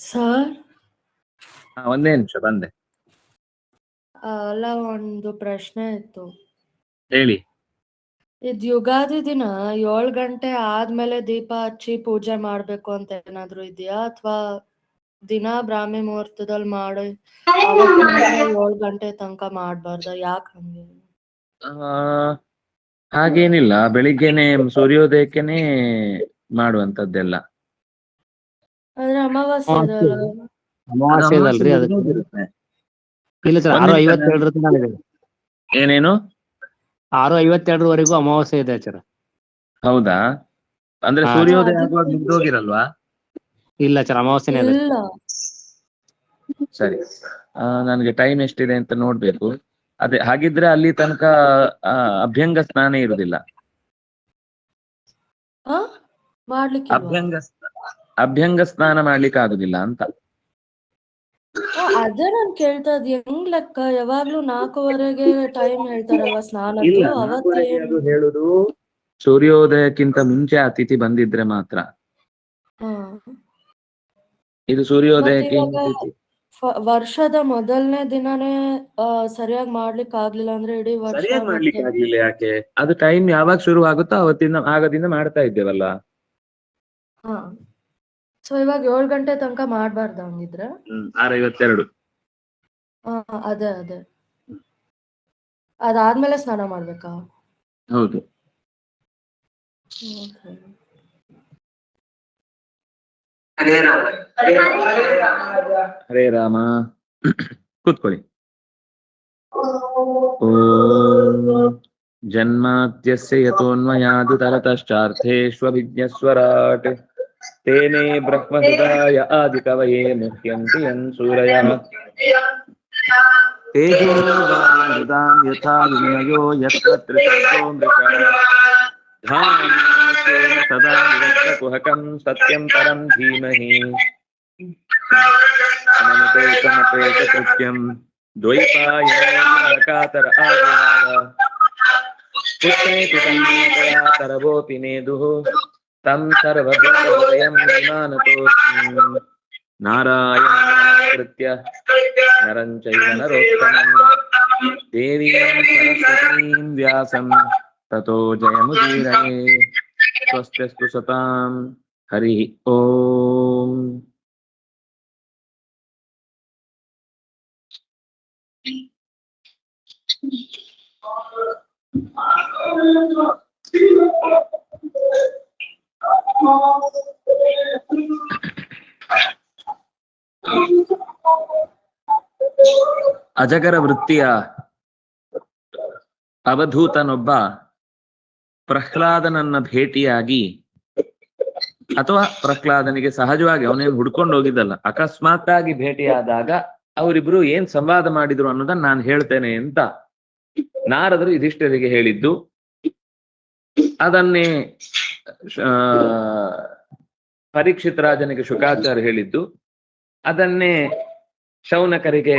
Sir ಒಂದೇ ನಿಮಿಷ ಬಂದೆ. ಅಲ್ಲ, ಒಂದು ಪ್ರಶ್ನೆ ಇತ್ತು. ಹೇಳಿ. ಇದ್ ಯುಗಾದಿ ದಿನ 7 ಗಂಟೆ ಆದ್ಮೇಲೆ ದೀಪ ಹಚ್ಚಿ ಪೂಜೆ ಮಾಡ್ಬೇಕು ಅಂತ ಏನಾದ್ರು ಇದೆಯಾ, ಅಥವಾ ದಿನ ಬ್ರಾಹ್ಮಿ ಮುಹೂರ್ತದಲ್ಲಿ ಮಾಡಿ ಅವತ್ತಿಂದ 7 ಗಂಟೆ ತನಕ ಮಾಡ್ಬಾರ್ದ? ಯಾಕೆ ಹಂಗೆ? ಹಾಗೇನಿಲ್ಲ, ಬೆಳಿಗ್ಗೆನೆ ಸೂರ್ಯೋದಯಕ್ಕೇನೆ ಮಾಡುವಂತದ್ದೆಲ್ಲ. ಆದ್ರೆ ಅಮಾವಾಸ್ಯೆ ಇದೆಯಲ್ಲ. ಅಮಾವಾಸ್ಯೆ ಇದಲ್ರಿ, ಅದಕ್ಕೆ ಇಲ್ಲ ಸರ್. 6:57 ಏನೇನು 6:52 ಅಮಾವಾಸ್ಯೆ ಇದೆ ಸರ್. ಹೌದಾ? ಅಂದ್ರೆ ಸೂರ್ಯೋದಯ ಆಗುವಾಗ ಮುಗ್ದೋಗಿರಲ್ವಾ? ಇಲ್ಲ ಸರ್, ಅಮಾವಾಸ್ಯೆನೇ ಇದೆ. ಇಲ್ಲ. ಸರಿ, ನನ್ಗೆ ಟೈಮ್ ಎಷ್ಟಿದೆ ಅಂತ ನೋಡ್ಬೇಕು. ಅದೇ, ಹಾಗಿದ್ರೆ ಅಲ್ಲಿ ತನಕ ಅಭ್ಯಂಗ ಸ್ನಾನ ಇರುದಿಲ್ಲ. ಅಭ್ಯಂಗ ಸ್ನಾನ ಮಾಡ್ಲಿಕ್ಕೆ ಆಗುದಿಲ್ಲ ಅಂತ. ಅದೇ ನಾನ್ ಕೇಳ್ತಾ ಇದ್ ಹೆಂಗ್ ಲೆಕ್ಕ? ಯಾವಾಗ್ಲೂ 4:15ಗೆ ಟೈಮ್ ಹೇಳ್ತಾರಲ್ವಾ ಸ್ನಾನದ್ದು? ಅದು ಹೇಳುದು ಸೂರ್ಯೋದಯಕ್ಕಿಂತ ಮುಂಚೆ ಆ ತಿಥಿ ಬಂದಿದ್ರೆ ಮಾತ್ರ. ಇದು ಸೂರ್ಯೋದಯಕ್ಕೆ ವರ್ಷದ ಮೊದಲನೇ ದಿನನೇ ಸರಿಯಾಗಿ ಮಾಡ್ಲಿಕ್ಕೆ ಆಗ್ಲಿಲ್ಲ ಅಂದ್ರೆ ಇಡೀ ವರ್ಷ ಮಾಡ್ಲಿಕ್ಕೆ ಆಗ್ಲಿಲ್ಲ ಯಾಕೆ? ಅದು ಟೈಮ್ ಯಾವಾಗ ಶುರು ಆಗುತ್ತೋ ಅವತ್ತಿಂದ ಆಗದಿಂದ ಮಾಡ್ತಾ ಇದ್ದೇವಲ್ಲ. ಸೊ ಇವಾಗ 7 ಗಂಟೆ ತನಕ ಮಾಡ್ಬಾರ್ದ ಹಂಗಿದ್ರೆ? 6:52. ಅದೇ ಅದಾದ್ಮೇಲೆ ಸ್ನಾನ ಮಾಡ್ಬೇಕಾ? ಹೌದು. ಹರೇ ರಾಮ. ಕೂತ್ಕೊಳ್ಳಿ. ಓಂ ಜನ್ಮಾದ್ಯಸ್ಯ ಯತೋನ್ಮಯಾದಿ ತರತಶ್ಚಾರ್ಥೇಷ್ವಭಿಜ್ಞಸ್ವರಾಟ್ ತೇನೇ ಬ್ರಹ್ಮಹೃದಾಯ ಆದಿಕವಯೇ ಮುಹ್ಯಂತಿ ಯಂ ಸೂರಯಃ ತೇಜೋವಾರಿಮೃದಾಂ ಯಥಾ ವಿನಿಮಯೋ ಯತ್ರ ತ್ರಿಸರ್ಗೋ ಮೃಷಾ ಧಾಮ್ಯೇನ ಸದಾ ನಿರಸ್ತಕುಹಕಂ ಸತ್ಯಂ ಪರಂ ಧೀಮಹಿ ಅನಮತೇಕಮತೇಕ ಕೃತ್ಯಂ ದ್ವೈಪಾಯನಕಾತರ ಆಜ್ಞಾವ ಪುತ್ರೇತಿ ತನ್ಮಯತಯಾ ತರವೋಪಿ ನೇದುಃ ತಂ ಸರ್ವಭೂತಹೃದಯಂ ವಿಮಾನತೋಸ್ಮಿ ನಾರಾಯಣಂ ನಮಸ್ಕೃತ್ಯ ನರಂ ಚೈವ ನರೋತ್ತಮಂ ದೇವೀಂ ಸರಸ್ವತೀಂ ವ್ಯಾಸಂ ತತೋ ಜಯಮುದೀರಯೇ. ಸ್ವಸ್ತ್ಯಸ್ತು ಸತಾಂ. ಹರಿ ಓಂ. ಅಜಗರ ವೃತ್ತಿಯ ಅವಧೂತನೊಬ್ಬ ಪ್ರಹ್ಲಾದನನ್ನ ಭೇಟಿಯಾಗಿ, ಅಥವಾ ಪ್ರಹ್ಲಾದನಿಗೆ ಸಹಜವಾಗಿ, ಅವನೇನು ಹುಡ್ಕೊಂಡು ಹೋಗಿದ್ದಲ್ಲ, ಅಕಸ್ಮಾತ್ ಆಗಿ ಭೇಟಿಯಾದಾಗ ಅವರಿಬ್ರು ಏನ್ ಸಂವಾದ ಮಾಡಿದ್ರು ಅನ್ನೋದನ್ನ ನಾನು ಹೇಳ್ತೇನೆ ಅಂತ ನಾರದರು ಯುಧಿಷ್ಠಿರಿಗೆ ಹೇಳಿದ್ದು. ಅದನ್ನೇ ಪರೀಕ್ಷಿತ್ ರಾಜನಿಗೆ ಶುಕಾಚಾರ್ಯ ಹೇಳಿದ್ದು. ಅದನ್ನೇ ಶೌನಕರಿಗೆ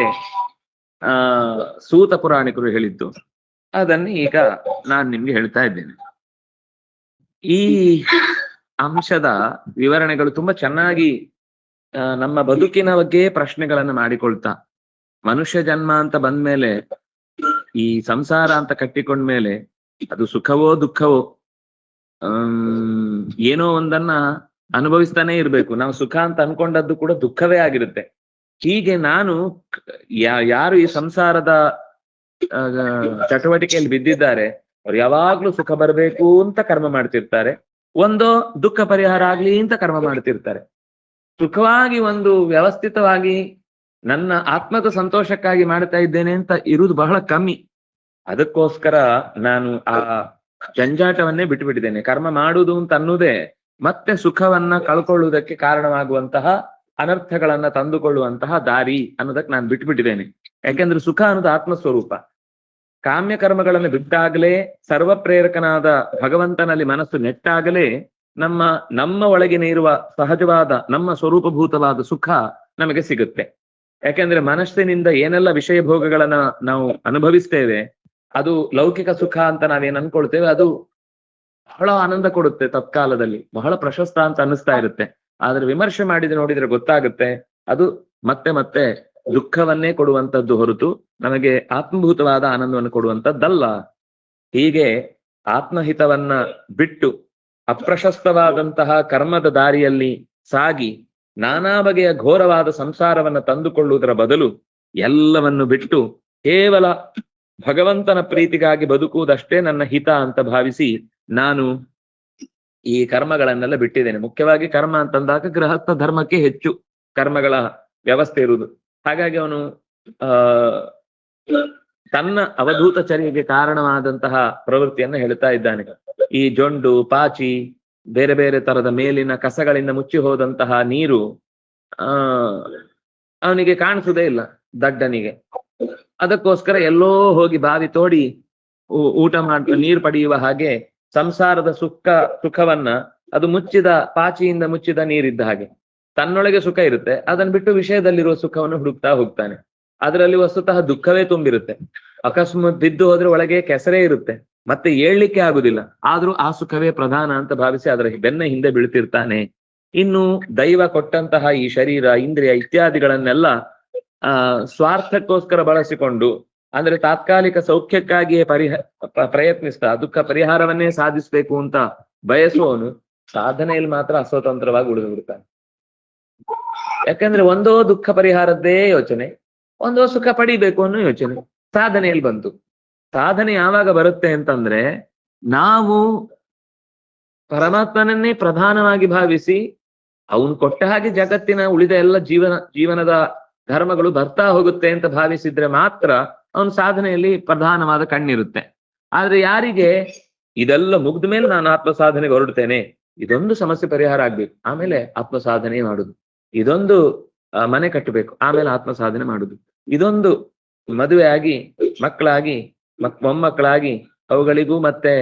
ಸೂತ ಪುರಾಣಿಕರು ಹೇಳಿದ್ದು. ಅದನ್ನೇ ಈಗ ನಾನು ನಿಮ್ಗೆ ಹೇಳ್ತಾ ಇದ್ದೇನೆ. ಈ ಅಂಶದ ವಿವರಣೆಗಳು ತುಂಬಾ ಚೆನ್ನಾಗಿ ನಮ್ಮ ಬದುಕಿನ ಬಗ್ಗೆ ಪ್ರಶ್ನೆಗಳನ್ನು ಮಾಡಿಕೊಳ್ತಾ, ಮನುಷ್ಯ ಜನ್ಮ ಅಂತ ಬಂದ್ಮೇಲೆ, ಈ ಸಂಸಾರ ಅಂತ ಕಟ್ಟಿಕೊಂಡ್ಮೇಲೆ ಅದು ಸುಖವೋ ದುಃಖವೋ ಏನೋ ಒಂದನ್ನ ಅನುಭವಿಸ್ತಾನೆ ಇರ್ಬೇಕು. ನಾವು ಸುಖ ಅಂತ ಅನ್ಕೊಂಡದ್ದು ಕೂಡ ದುಃಖವೇ ಆಗಿರುತ್ತೆ. ಹೀಗೆ ನಾನು ಯಾರು ಈ ಸಂಸಾರದ ಚಟುವಟಿಕೆಯಲ್ಲಿ ಬಿದ್ದಿದ್ದಾರೆ, ಅವ್ರು ಯಾವಾಗ್ಲೂ ಸುಖ ಬರಬೇಕು ಅಂತ ಕರ್ಮ ಮಾಡ್ತಿರ್ತಾರೆ, ಒಂದೋ ದುಃಖ ಪರಿಹಾರ ಆಗ್ಲಿ ಅಂತ ಕರ್ಮ ಮಾಡ್ತಿರ್ತಾರೆ. ಸುಖವಾಗಿ ಒಂದು ವ್ಯವಸ್ಥಿತವಾಗಿ ನನ್ನ ಆತ್ಮದ ಸಂತೋಷಕ್ಕಾಗಿ ಮಾಡ್ತಾ ಇದ್ದೇನೆ ಅಂತ ಇರುವುದು ಬಹಳ ಕಮ್ಮಿ. ಅದಕ್ಕೋಸ್ಕರ ನಾನು ಆ ಜಂಜಾಟವನ್ನೇ ಬಿಟ್ಟುಬಿಟ್ಟಿದ್ದೇನೆ. ಕರ್ಮ ಮಾಡುವುದು ಅಂತ ಅನ್ನುವುದೇ ಮತ್ತೆ ಸುಖವನ್ನ ಕಳ್ಕೊಳ್ಳುವುದಕ್ಕೆ ಕಾರಣವಾಗುವಂತಹ ಅನರ್ಥಗಳನ್ನ ತಂದುಕೊಳ್ಳುವಂತಹ ದಾರಿ ಅನ್ನೋದಕ್ಕೆ ನಾನು ಬಿಟ್ಟುಬಿಟ್ಟಿದ್ದೇನೆ. ಯಾಕೆಂದ್ರೆ ಸುಖ ಅನ್ನೋದು ಆತ್ಮಸ್ವರೂಪ. ಕಾಮ್ಯ ಕರ್ಮಗಳನ್ನು ಬಿಟ್ಟಾಗಲೇ, ಸರ್ವ ಪ್ರೇರಕನಾದ ಭಗವಂತನಲ್ಲಿ ಮನಸ್ಸು ನೆಟ್ಟಾಗಲೇ ನಮ್ಮ ಒಳಗಿನ ಇರುವ ಸಹಜವಾದ ನಮ್ಮ ಸ್ವರೂಪಭೂತವಾದ ಸುಖ ನಮಗೆ ಸಿಗುತ್ತೆ. ಯಾಕೆಂದ್ರೆ ಮನಸ್ಸಿನಿಂದ ಏನೆಲ್ಲ ವಿಷಯ ಭೋಗಗಳನ್ನ ನಾವು ಅನುಭವಿಸ್ತೇವೆ, ಅದು ಲೌಕಿಕ ಸುಖ ಅಂತ ನಾವೇನ್ ಅನ್ಕೊಳ್ತೇವೆ, ಅದು ಬಹಳ ಆನಂದ ಕೊಡುತ್ತೆ, ತತ್ಕಾಲದಲ್ಲಿ ಬಹಳ ಪ್ರಶಸ್ತ ಅಂತ ಅನ್ನಿಸ್ತಾ ಇರುತ್ತೆ. ಆದ್ರೆ ವಿಮರ್ಶೆ ಮಾಡಿದ್ರೆ ನೋಡಿದ್ರೆ ಗೊತ್ತಾಗುತ್ತೆ, ಅದು ಮತ್ತೆ ಮತ್ತೆ ದುಃಖವನ್ನೇ ಕೊಡುವಂತದ್ದು ಹೊರತು ನಮಗೆ ಆತ್ಮಭೂತವಾದ ಆನಂದವನ್ನು ಕೊಡುವಂತದ್ದಲ್ಲ. ಹೀಗೆ ಆತ್ಮಹಿತವನ್ನ ಬಿಟ್ಟು ಅಪ್ರಶಸ್ತವಾದಂತಹ ಕರ್ಮದ ದಾರಿಯಲ್ಲಿ ಸಾಗಿ ನಾನಾ ಬಗೆಯ ಘೋರವಾದ ಸಂಸಾರವನ್ನ ತಂದುಕೊಳ್ಳುವುದರ ಬದಲು ಎಲ್ಲವನ್ನು ಬಿಟ್ಟು ಕೇವಲ ಭಗವಂತನ ಪ್ರೀತಿಗಾಗಿ ಬದುಕುವುದಷ್ಟೇ ನನ್ನ ಹಿತ ಅಂತ ಭಾವಿಸಿ ನಾನು ಈ ಕರ್ಮಗಳನ್ನೆಲ್ಲ ಬಿಟ್ಟಿದ್ದೇನೆ. ಮುಖ್ಯವಾಗಿ ಕರ್ಮ ಅಂತಂದಾಗ ಗೃಹಸ್ಥ ಧರ್ಮಕ್ಕೆ ಹೆಚ್ಚು ಕರ್ಮಗಳ ವ್ಯವಸ್ಥೆ ಇರುವುದು. ಹಾಗಾಗಿ ಅವನು ತನ್ನ ಅವಧೂತಚರ್ಯೆಗೆ ಕಾರಣವಾದಂತಹ ಪ್ರವೃತ್ತಿಯನ್ನ ಹೇಳ್ತಾ ಇದ್ದಾನೆ. ಈ ಜೊಂಡು, ಪಾಚಿ, ಬೇರೆ ಬೇರೆ ತರದ ಮೇಲಿನ ಕಸಗಳಿಂದ ಮುಚ್ಚಿ ಹೋದಂತಹ ನೀರು ಅವನಿಗೆ ಕಾಣಿಸುವುದೇ ಇಲ್ಲ ದಡ್ಡನಿಗೆ. ಅದಕ್ಕೋಸ್ಕರ ಎಲ್ಲೋ ಹೋಗಿ ಬಾವಿ ತೋಡಿ ಊಟ ಮಾಡಿ ನೀರು ಪಡೆಯುವ ಹಾಗೆ ಸಂಸಾರದ ಸುಖವನ್ನ ಅದು ಮುಚ್ಚಿದ ಪಾಚಿಯಿಂದ ಮುಚ್ಚಿದ ನೀರಿದ್ದ ಹಾಗೆ ತನ್ನೊಳಗೆ ಸುಖ ಇರುತ್ತೆ, ಅದನ್ನ ಬಿಟ್ಟು ವಿಷಯದಲ್ಲಿರುವ ಸುಖವನ್ನು ಹುಡುಕ್ತಾ ಹೋಗ್ತಾನೆ. ಅದರಲ್ಲಿ ವಸ್ತುತಃ ದುಃಖವೇ ತುಂಬಿರುತ್ತೆ. ಅಕಸ್ಮಾತ್ ಬಿದ್ದು ಹೋದ್ರೆ ಒಳಗೆ ಕೆಸರೇ ಇರುತ್ತೆ, ಮತ್ತೆ ಏಳ್ಲಿಕ್ಕೆ ಆಗುದಿಲ್ಲ. ಆದ್ರೂ ಆ ಸುಖವೇ ಪ್ರಧಾನ ಅಂತ ಭಾವಿಸಿ ಅದರ ಬೆನ್ನ ಹಿಂದೆ ಬೀಳ್ತಿರ್ತಾನೆ. ಇನ್ನು ದೈವ ಕೊಟ್ಟಂತಹ ಈ ಶರೀರ, ಇಂದ್ರಿಯ ಇತ್ಯಾದಿಗಳನ್ನೆಲ್ಲ ಸ್ವಾರ್ಥಕ್ಕೋಸ್ಕರ ಬಳಸಿಕೊಂಡು, ಅಂದ್ರೆ ತಾತ್ಕಾಲಿಕ ಸೌಖ್ಯಕ್ಕಾಗಿಯೇ ಪ್ರಯತ್ನಿಸ್ತಾ ದುಃಖ ಪರಿಹಾರವನ್ನೇ ಸಾಧಿಸ್ಬೇಕು ಅಂತ ಬಯಸುವವನು ಸಾಧನೆಯಲ್ಲಿ ಮಾತ್ರ ಅಸ್ವತಂತ್ರವಾಗಿ ಉಳಿದು ಬಿಡ್ತಾನೆ. ಯಾಕಂದ್ರೆ ಒಂದೋ ದುಃಖ ಪರಿಹಾರದ್ದೇ ಯೋಚನೆ, ಒಂದೋ ಸುಖ ಪಡಿಬೇಕು ಅನ್ನೋ ಯೋಚನೆ ಸಾಧನೆಯಲ್ಲಿ ಬಂತು. ಸಾಧನೆ ಯಾವಾಗ ಬರುತ್ತೆ ಅಂತಂದ್ರೆ ನಾವು ಪರಮಾತ್ಮನನ್ನೇ ಪ್ರಧಾನವಾಗಿ ಭಾವಿಸಿ ಅವನು ಕೊಟ್ಟ ಹಾಗೆ ಜಗತ್ತಿನ ಉಳಿದ ಎಲ್ಲ ಜೀವನದ ಧರ್ಮಗಳು ಬರ್ತಾ ಹೋಗುತ್ತೆ ಅಂತ ಭಾವಿಸಿದ್ರೆ ಮಾತ್ರ ಅವನ ಸಾಧನೆಯಲ್ಲಿ ಪ್ರಧಾನವಾದ ಕಣ್ಣಿರುತ್ತೆ. ಆದ್ರೆ ಯಾರಿಗೆ ಇದೆಲ್ಲ ಮುಗ್ದ ಮೇಲೆ ನಾನು ಆತ್ಮ ಸಾಧನೆಗೆ ಹೊರಡ್ತೇನೆ, ಇದೊಂದು ಸಮಸ್ಯೆ ಪರಿಹಾರ ಆಗ್ಬೇಕು, ಆಮೇಲೆ ಆತ್ಮ ಸಾಧನೆ ಮಾಡುದು, ಇದೊಂದು ಮನೆ ಕಟ್ಟಬೇಕು, ಆಮೇಲೆ ಆತ್ಮ ಸಾಧನೆ ಮಾಡುದು, ಇದೊಂದು ಮದುವೆ ಆಗಿ ಮಕ್ಕಳಾಗಿ ಮೊಮ್ಮಕ್ಕಳಾಗಿ ಅವುಗಳಿಗೂ ಮತ್ತೆ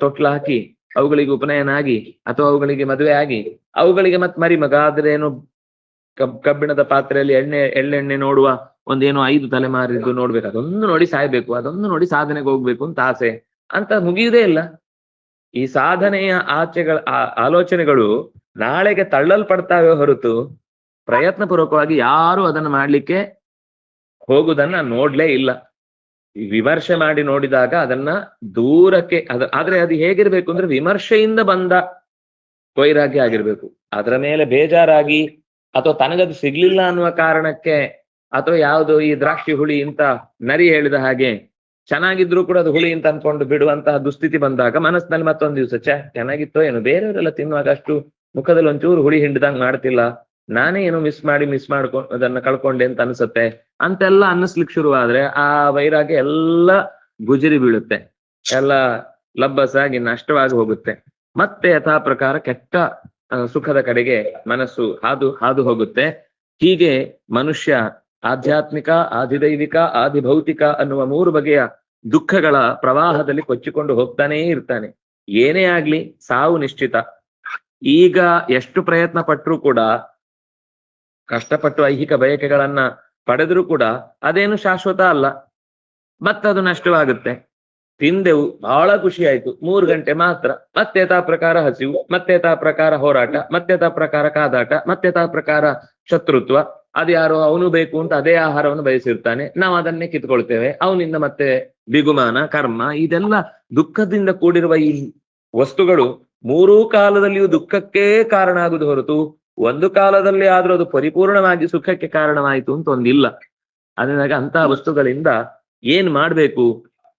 ತೊಟ್ಲ ಹಾಕಿ ಅವುಗಳಿಗೆ ಉಪನಯನ ಆಗಿ ಅಥವಾ ಅವುಗಳಿಗೆ ಮದುವೆ ಆಗಿ ಅವುಗಳಿಗೆ ಮತ್ತೆ ಮರಿ ಮಗ ಆದ್ರೆ ಏನು ಕಬ್ಬಿಣದ ಪಾತ್ರೆಯಲ್ಲಿ ಎಳ್ಳೆಣ್ಣೆ ನೋಡುವ ಒಂದೇನೋ 5 ತಲೆಮಾರಿದ್ದು ನೋಡ್ಬೇಕು, ಅದೊಂದು ನೋಡಿ ಸಾಯ್ಬೇಕು, ಅದೊಂದು ನೋಡಿ ಸಾಧನೆಗೆ ಹೋಗ್ಬೇಕು ಅಂತ ಆಸೆ ಅಂತ ಮುಗಿಯುವುದೇ ಇಲ್ಲ. ಈ ಸಾಧನೆಯ ಆಲೋಚನೆಗಳು ನಾಳೆಗೆ ತಳ್ಳಲ್ಪಡ್ತಾವೆ ಹೊರತು ಪ್ರಯತ್ನ ಪೂರ್ವಕವಾಗಿ ಯಾರು ಅದನ್ನು ಮಾಡ್ಲಿಕ್ಕೆ ಹೋಗುದನ್ನ ನೋಡ್ಲೇ ಇಲ್ಲ. ವಿಮರ್ಶೆ ಮಾಡಿ ನೋಡಿದಾಗ ಅದನ್ನ ದೂರಕ್ಕೆ ಆದ್ರೆ ಅದು ಹೇಗಿರ್ಬೇಕು ಅಂದ್ರೆ ವಿಮರ್ಶೆಯಿಂದ ಬಂದ ವೈರಾಗ್ಯ ಆಗಿರ್ಬೇಕು. ಅದರ ಮೇಲೆ ಬೇಜಾರಾಗಿ ಅಥವಾ ತನಗದು ಸಿಗ್ಲಿಲ್ಲ ಅನ್ನುವ ಕಾರಣಕ್ಕೆ ಅಥವಾ ಯಾವುದು ಈ ದ್ರಾಕ್ಷಿ ಹುಳಿ ಅಂತ ನರಿ ಹೇಳಿದ ಹಾಗೆ ಚೆನ್ನಾಗಿದ್ರು ಕೂಡ ಅದು ಹುಳಿ ಅಂತ ಅನ್ಕೊಂಡು ಬಿಡುವಂತಹ ದುಸ್ಥಿತಿ ಬಂದಾಗ ಮನಸ್ಸಿನಲ್ಲಿ ಮತ್ತೊಂದು ದಿವಸ ಚೆನ್ನಾಗಿತ್ತೋ ಏನು, ಬೇರೆಯವರೆಲ್ಲ ತಿನ್ನುವಾಗ ಅಷ್ಟು ಮುಖದಲ್ಲಿ ಒಂಚೂರು ಹುಳಿ ಹಿಂಡ್ದಂಗ್ ಮಾಡ್ತಿಲ್ಲ, ನಾನೇ ಏನೋ ಮಿಸ್ ಮಾಡ್ಕೊಂಡು ಅದನ್ನ ಕಳ್ಕೊಂಡೆ ಅಂತ ಅನ್ಸುತ್ತೆ ಅಂತೆಲ್ಲ ಅನ್ನಿಸ್ಲಿಕ್ಕೆ ಶುರುವಾದ್ರೆ ಆ ವೈರಾಗ್ಯ ಎಲ್ಲ ಗುಜರಿ ಬೀಳುತ್ತೆ, ಎಲ್ಲ ಲಬ್ಬಸಾಗಿ ನಷ್ಟವಾಗಿ ಹೋಗುತ್ತೆ. ಮತ್ತೆ ಯಥಾ ಪ್ರಕಾರ ಕೆಟ್ಟ ಸುಖದ ಕಡೆಗೆ ಮನಸ್ಸು ಹಾದು ಹೋಗುತ್ತೆ. ಹೀಗೆ ಮನುಷ್ಯ ಆಧ್ಯಾತ್ಮಿಕ, ಆದಿದೈವಿಕ, ಆದಿಭೌತಿಕ ಅನ್ನುವ 3 ಬಗೆಯ ದುಃಖಗಳ ಪ್ರವಾಹದಲ್ಲಿ ಕೊಚ್ಚಿಕೊಂಡು ಹೋಗ್ತಾನೇ ಇರ್ತಾನೆ. ಏನೇ ಆಗ್ಲಿ ಸಾವು ನಿಶ್ಚಿತ. ಈಗ ಎಷ್ಟು ಪ್ರಯತ್ನ ಪಟ್ಟರೂ ಕೂಡ, ಕಷ್ಟಪಟ್ಟು ಐಹಿಕ ಬಯಕೆಗಳನ್ನ ಪಡೆದ್ರೂ ಕೂಡ ಅದೇನು ಶಾಶ್ವತ ಅಲ್ಲ, ಮತ್ತದು ನಷ್ಟವಾಗುತ್ತೆ. ತಿಂದೆವು, ಬಹಳ ಖುಷಿ ಆಯ್ತು, 3 ಗಂಟೆ ಮಾತ್ರ, ಮತ್ತೆ ಯಥಾ ಪ್ರಕಾರ ಹಸಿವು, ಮತ್ತೆ ಯಥಾ ಪ್ರಕಾರ ಹೋರಾಟ, ಮತ್ತೆ ಯಥಾ ಪ್ರಕಾರ ಕಾದಾಟ, ಮತ್ತೆ ಯಥಾ ಪ್ರಕಾರ ಶತ್ರುತ್ವ. ಅದ್ಯಾರೋ ಅವನು ಬೇಕು ಅಂತ ಅದೇ ಆಹಾರವನ್ನು ಬಯಸಿರ್ತಾನೆ, ನಾವು ಅದನ್ನೇ ಕಿತ್ಕೊಳ್ತೇವೆ, ಅವನಿಂದ ಮತ್ತೆ ಬಿಗುಮಾನ, ಕರ್ಮ, ಇದೆಲ್ಲ ದುಃಖದಿಂದ ಕೂಡಿರುವ ಈ ವಸ್ತುಗಳು 3 ಕಾಲದಲ್ಲಿಯೂ ದುಃಖಕ್ಕೆ ಕಾರಣ ಆಗುದು ಹೊರತು ಒಂದು ಕಾಲದಲ್ಲಿ ಆದ್ರೂ ಅದು ಪರಿಪೂರ್ಣವಾಗಿ ಸುಖಕ್ಕೆ ಕಾರಣವಾಯಿತು ಅಂತ ಒಂದಿಲ್ಲ. ಅದಾಗ ಅಂತಹ ವಸ್ತುಗಳಿಂದ ಏನ್ ಮಾಡ್ಬೇಕು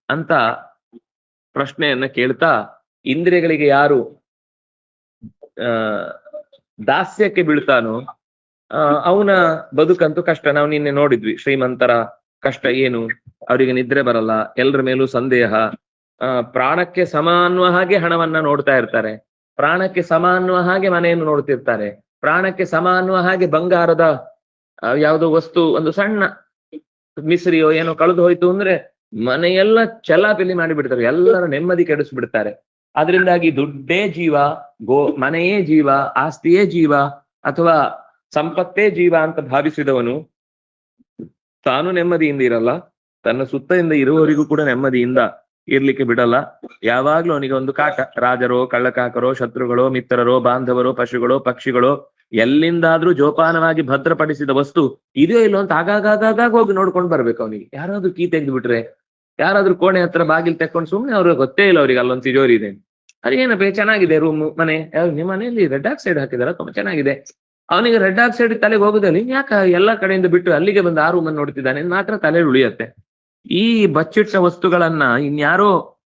ಅಂತ ಪ್ರಶ್ನೆಯನ್ನ ಕೇಳ್ತಾ, ಇಂದ್ರಿಯಗಳಿಗೆ ಯಾರು ದಾಸ್ಯಕ್ಕೆ ಬೀಳ್ತಾನೋ ಅವನ ಬದುಕಂತೂ ಕಷ್ಟ. ನಾವು ನಿನ್ನೆ ನೋಡಿದ್ವಿ ಶ್ರೀಮಂತರ ಕಷ್ಟ ಏನು, ಅವರಿಗೆ ನಿದ್ರೆ ಬರಲ್ಲ, ಎಲ್ಲರ ಮೇಲೂ ಸಂದೇಹ, ಪ್ರಾಣಕ್ಕೆ ಸಮ ಅನ್ನುವ ಹಾಗೆ ಹಣವನ್ನ ನೋಡ್ತಾ ಇರ್ತಾರೆ, ಪ್ರಾಣಕ್ಕೆ ಸಮ ಅನ್ನುವ ಹಾಗೆ ಮನೆಯನ್ನು ನೋಡ್ತಿರ್ತಾರೆ, ಪ್ರಾಣಕ್ಕೆ ಸಮ ಅನ್ನುವ ಹಾಗೆ ಬಂಗಾರದ ಯಾವುದೋ ವಸ್ತು ಒಂದು ಸಣ್ಣ ಮಿಸ್ರಿಯೋ ಏನೋ ಕಳೆದು ಹೋಯ್ತು ಅಂದ್ರೆ ಮನೆಯೆಲ್ಲ ಚಲಾಪಿಲಿ ಮಾಡಿಬಿಡ್ತಾರೆ, ಎಲ್ಲರ ನೆಮ್ಮದಿ ಕೆಡಿಸ್ಬಿಡ್ತಾರೆ. ಅದರಿಂದಾಗಿ ದುಡ್ಡೇ ಜೀವ, ಮನೆಯೇ ಜೀವ, ಆಸ್ತಿಯೇ ಜೀವ ಅಥವಾ ಸಂಪತ್ತೇ ಜೀವ ಅಂತ ಭಾವಿಸಿದವನು ತಾನು ನೆಮ್ಮದಿಯಿಂದ ಇರಲ್ಲ, ತನ್ನ ಸುತ್ತದಿಂದ ಇರುವವರಿಗೂ ಕೂಡ ನೆಮ್ಮದಿಯಿಂದ ಇರ್ಲಿಕ್ಕೆ ಬಿಡಲ್ಲ. ಯಾವಾಗ್ಲೂ ಅವನಿಗೆ ಒಂದು ಕಾಟ, ರಾಜರೋ, ಕಳ್ಳಕಾಕರೋ, ಶತ್ರುಗಳೋ, ಮಿತ್ರರೋ, ಬಾಂಧವರೋ, ಪಶುಗಳೋ, ಪಕ್ಷಿಗಳೋ, ಎಲ್ಲಿಂದಾದ್ರೂ ಜೋಪಾನವಾಗಿ ಭದ್ರಪಡಿಸಿದ ವಸ್ತು ಇದೆಯೋ ಇಲ್ಲೋ ಅಂತ ಆಗಾಗ ಹೋಗಿ ನೋಡ್ಕೊಂಡು ಬರ್ಬೇಕು ಅವನಿಗೆ. ಯಾರಾದ್ರೂ ಕೀ ತೆಗೆದು ಬಿಟ್ರೆ, ಯಾರಾದ್ರೂ ಕೋಣೆ ಹತ್ರ ಬಾಗಿಲು ತೆಕ್ಕೊಂಡು ಸುಮ್ನೆ ಅವ್ರಿಗೆ ಗೊತ್ತೇ ಇಲ್ಲ ಅವ್ರಿಗೆ ಅಲ್ಲೊಂದು ತಿಜೋರಿ ಇದೆ. ಅದೇನಪ್ಪ ಚೆನ್ನಾಗಿದೆ ರೂಮ್ ಮನೆ, ನಿಮ್ಮ ಮನೆಯಲ್ಲಿ ರೆಡ್ ಆಕ್ಸೈಡ್ ಹಾಕಿದಾರ, ತುಂಬಾ ಚೆನ್ನಾಗಿದೆ. ಅವನಿಗೆ ರೆಡ್ ಆಕ್ಸೈಡ್ ತಲೆಗೆ ಹೋಗುದಲ್ಲಿ ಯಾಕ ಎಲ್ಲಾ ಕಡೆಯಿಂದ ಬಿಟ್ಟು ಅಲ್ಲಿಗೆ ಬಂದು ಆ ರೂಮನ್ನು ನೋಡ್ತಿದ್ದಾನೆ ಮಾತ್ರ ತಲೆ ಉಳಿಯತ್ತೆ. ಈ ಬಚ್ಚಿಟ್ಟ ವಸ್ತುಗಳನ್ನ ಇನ್ಯಾರೋ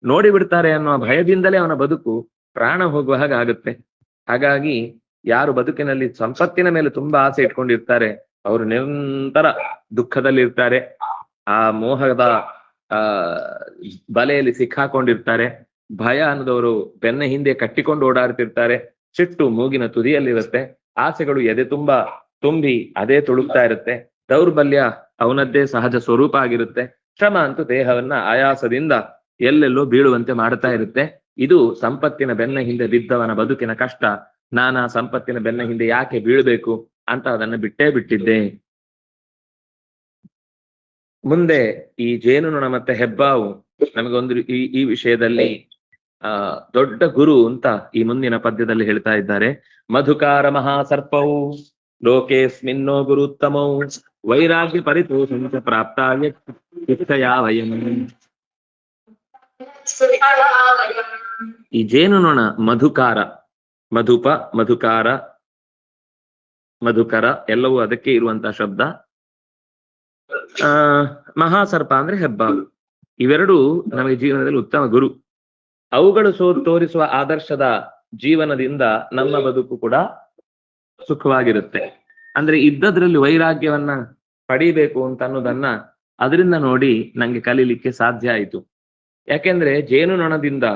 ನೋಡಿ ಬಿಡ್ತಾರೆ ಅನ್ನೋ ಭಯದಿಂದಲೇ ಅವನ ಬದುಕು ಪ್ರಾಣ ಹೋಗುವ ಹಾಗೆ ಆಗುತ್ತೆ. ಹಾಗಾಗಿ ಯಾರು ಬದುಕಿನಲ್ಲಿ ಸಂಪತ್ತಿನ ಮೇಲೆ ತುಂಬಾ ಆಸೆ ಇಟ್ಕೊಂಡಿರ್ತಾರೆ ಅವರು ನಿರಂತರ ದುಃಖದಲ್ಲಿರ್ತಾರೆ, ಆ ಮೋಹದ ಬಲೆಯಲ್ಲಿ ಸಿಕ್ಕಾಕೊಂಡಿರ್ತಾರೆ. ಭಯ ಅನ್ನೋದವರು ಬೆನ್ನ ಹಿಂದೆ ಕಟ್ಟಿಕೊಂಡು ಓಡಾಡ್ತಿರ್ತಾರೆ. ಸಿಟ್ಟು ಮೂಗಿನ ತುದಿಯಲ್ಲಿರುತ್ತೆ. ಆಸೆಗಳು ಎದೆ ತುಂಬಾ ತುಂಬಿ ಅದೇ ತುಳುಕ್ತಾ ಇರುತ್ತೆ. ದೌರ್ಬಲ್ಯ ಅವನದ್ದೇ ಸಹಜ ಸ್ವರೂಪ ಆಗಿರುತ್ತೆ. ಶ್ರಮ ಅಂತೂ ದೇಹವನ್ನ ಆಯಾಸದಿಂದ ಎಲ್ಲೆಲ್ಲೋ ಬೀಳುವಂತೆ ಮಾಡ್ತಾ ಇರುತ್ತೆ. ಇದು ಸಂಪತ್ತಿನ ಬೆನ್ನ ಹಿಂದೆ ಬಿದ್ದವನ ಬದುಕಿನ ಕಷ್ಟ. ನಾನಾ ಸಂಪತ್ತಿನ ಬೆನ್ನ ಹಿಂದೆ ಯಾಕೆ ಬೀಳ್ಬೇಕು ಅಂತ ಅದನ್ನ ಬಿಟ್ಟೇ ಬಿಟ್ಟಿದ್ದೆ. ಮುಂದೆ ಈ ಜೇನುನೊಣ ಮತ್ತೆ ಹೆಬ್ಬಾವು ನಮಗೊಂದು ಈ ವಿಷಯದಲ್ಲಿ ದೊಡ್ಡ ಗುರು ಅಂತ ಈ ಮುಂದಿನ ಪದ್ಯದಲ್ಲಿ ಹೇಳ್ತಾ ಇದ್ದಾರೆ. ಮಧುಕಾರ ಮಹಾಸರ್ಪವು ಲೋಕೇಸ್ಮಿನ್ನೋ ಗುರುತ್ತಮೌ ವೈರಾಗ್ಯ ಪರಿತೋಷಂಚ ಪ್ರಾಪ್ತಾಯ ವಯಂ. ಈ ಜೇನುನೊಣ ಮಧುಕಾರ, ಮಧುಪ, ಮಧುಕಾರ, ಮಧುಕರ ಎಲ್ಲವೂ ಅದಕ್ಕೆ ಇರುವಂತಹ ಶಬ್ದ. ಮಹಾಸರ್ಪ ಅಂದ್ರೆ ಹೆಬ್ಬಾವು. ಇವೆರಡು ನಮಗೆ ಜೀವನದಲ್ಲಿ ಉತ್ತಮ ಗುರು. ಅವುಗಳು ತೋರಿಸುವ ಆದರ್ಶದ ಜೀವನದಿಂದ ನಮ್ಮ ಬದುಕು ಕೂಡ ಸುಖವಾಗಿರುತ್ತೆ. ಅಂದ್ರೆ ಇದ್ದದ್ರಲ್ಲಿ ವೈರಾಗ್ಯವನ್ನ ಪಡಿಬೇಕು ಅಂತ ಅನ್ನೋದನ್ನ ಅದರಿಂದ ನೋಡಿ ನಂಗೆ ಕಲೀಲಿಕ್ಕೆ ಸಾಧ್ಯ ಆಯಿತು. ಯಾಕೆಂದ್ರೆ ಜೇನುನೊಣದಿಂದ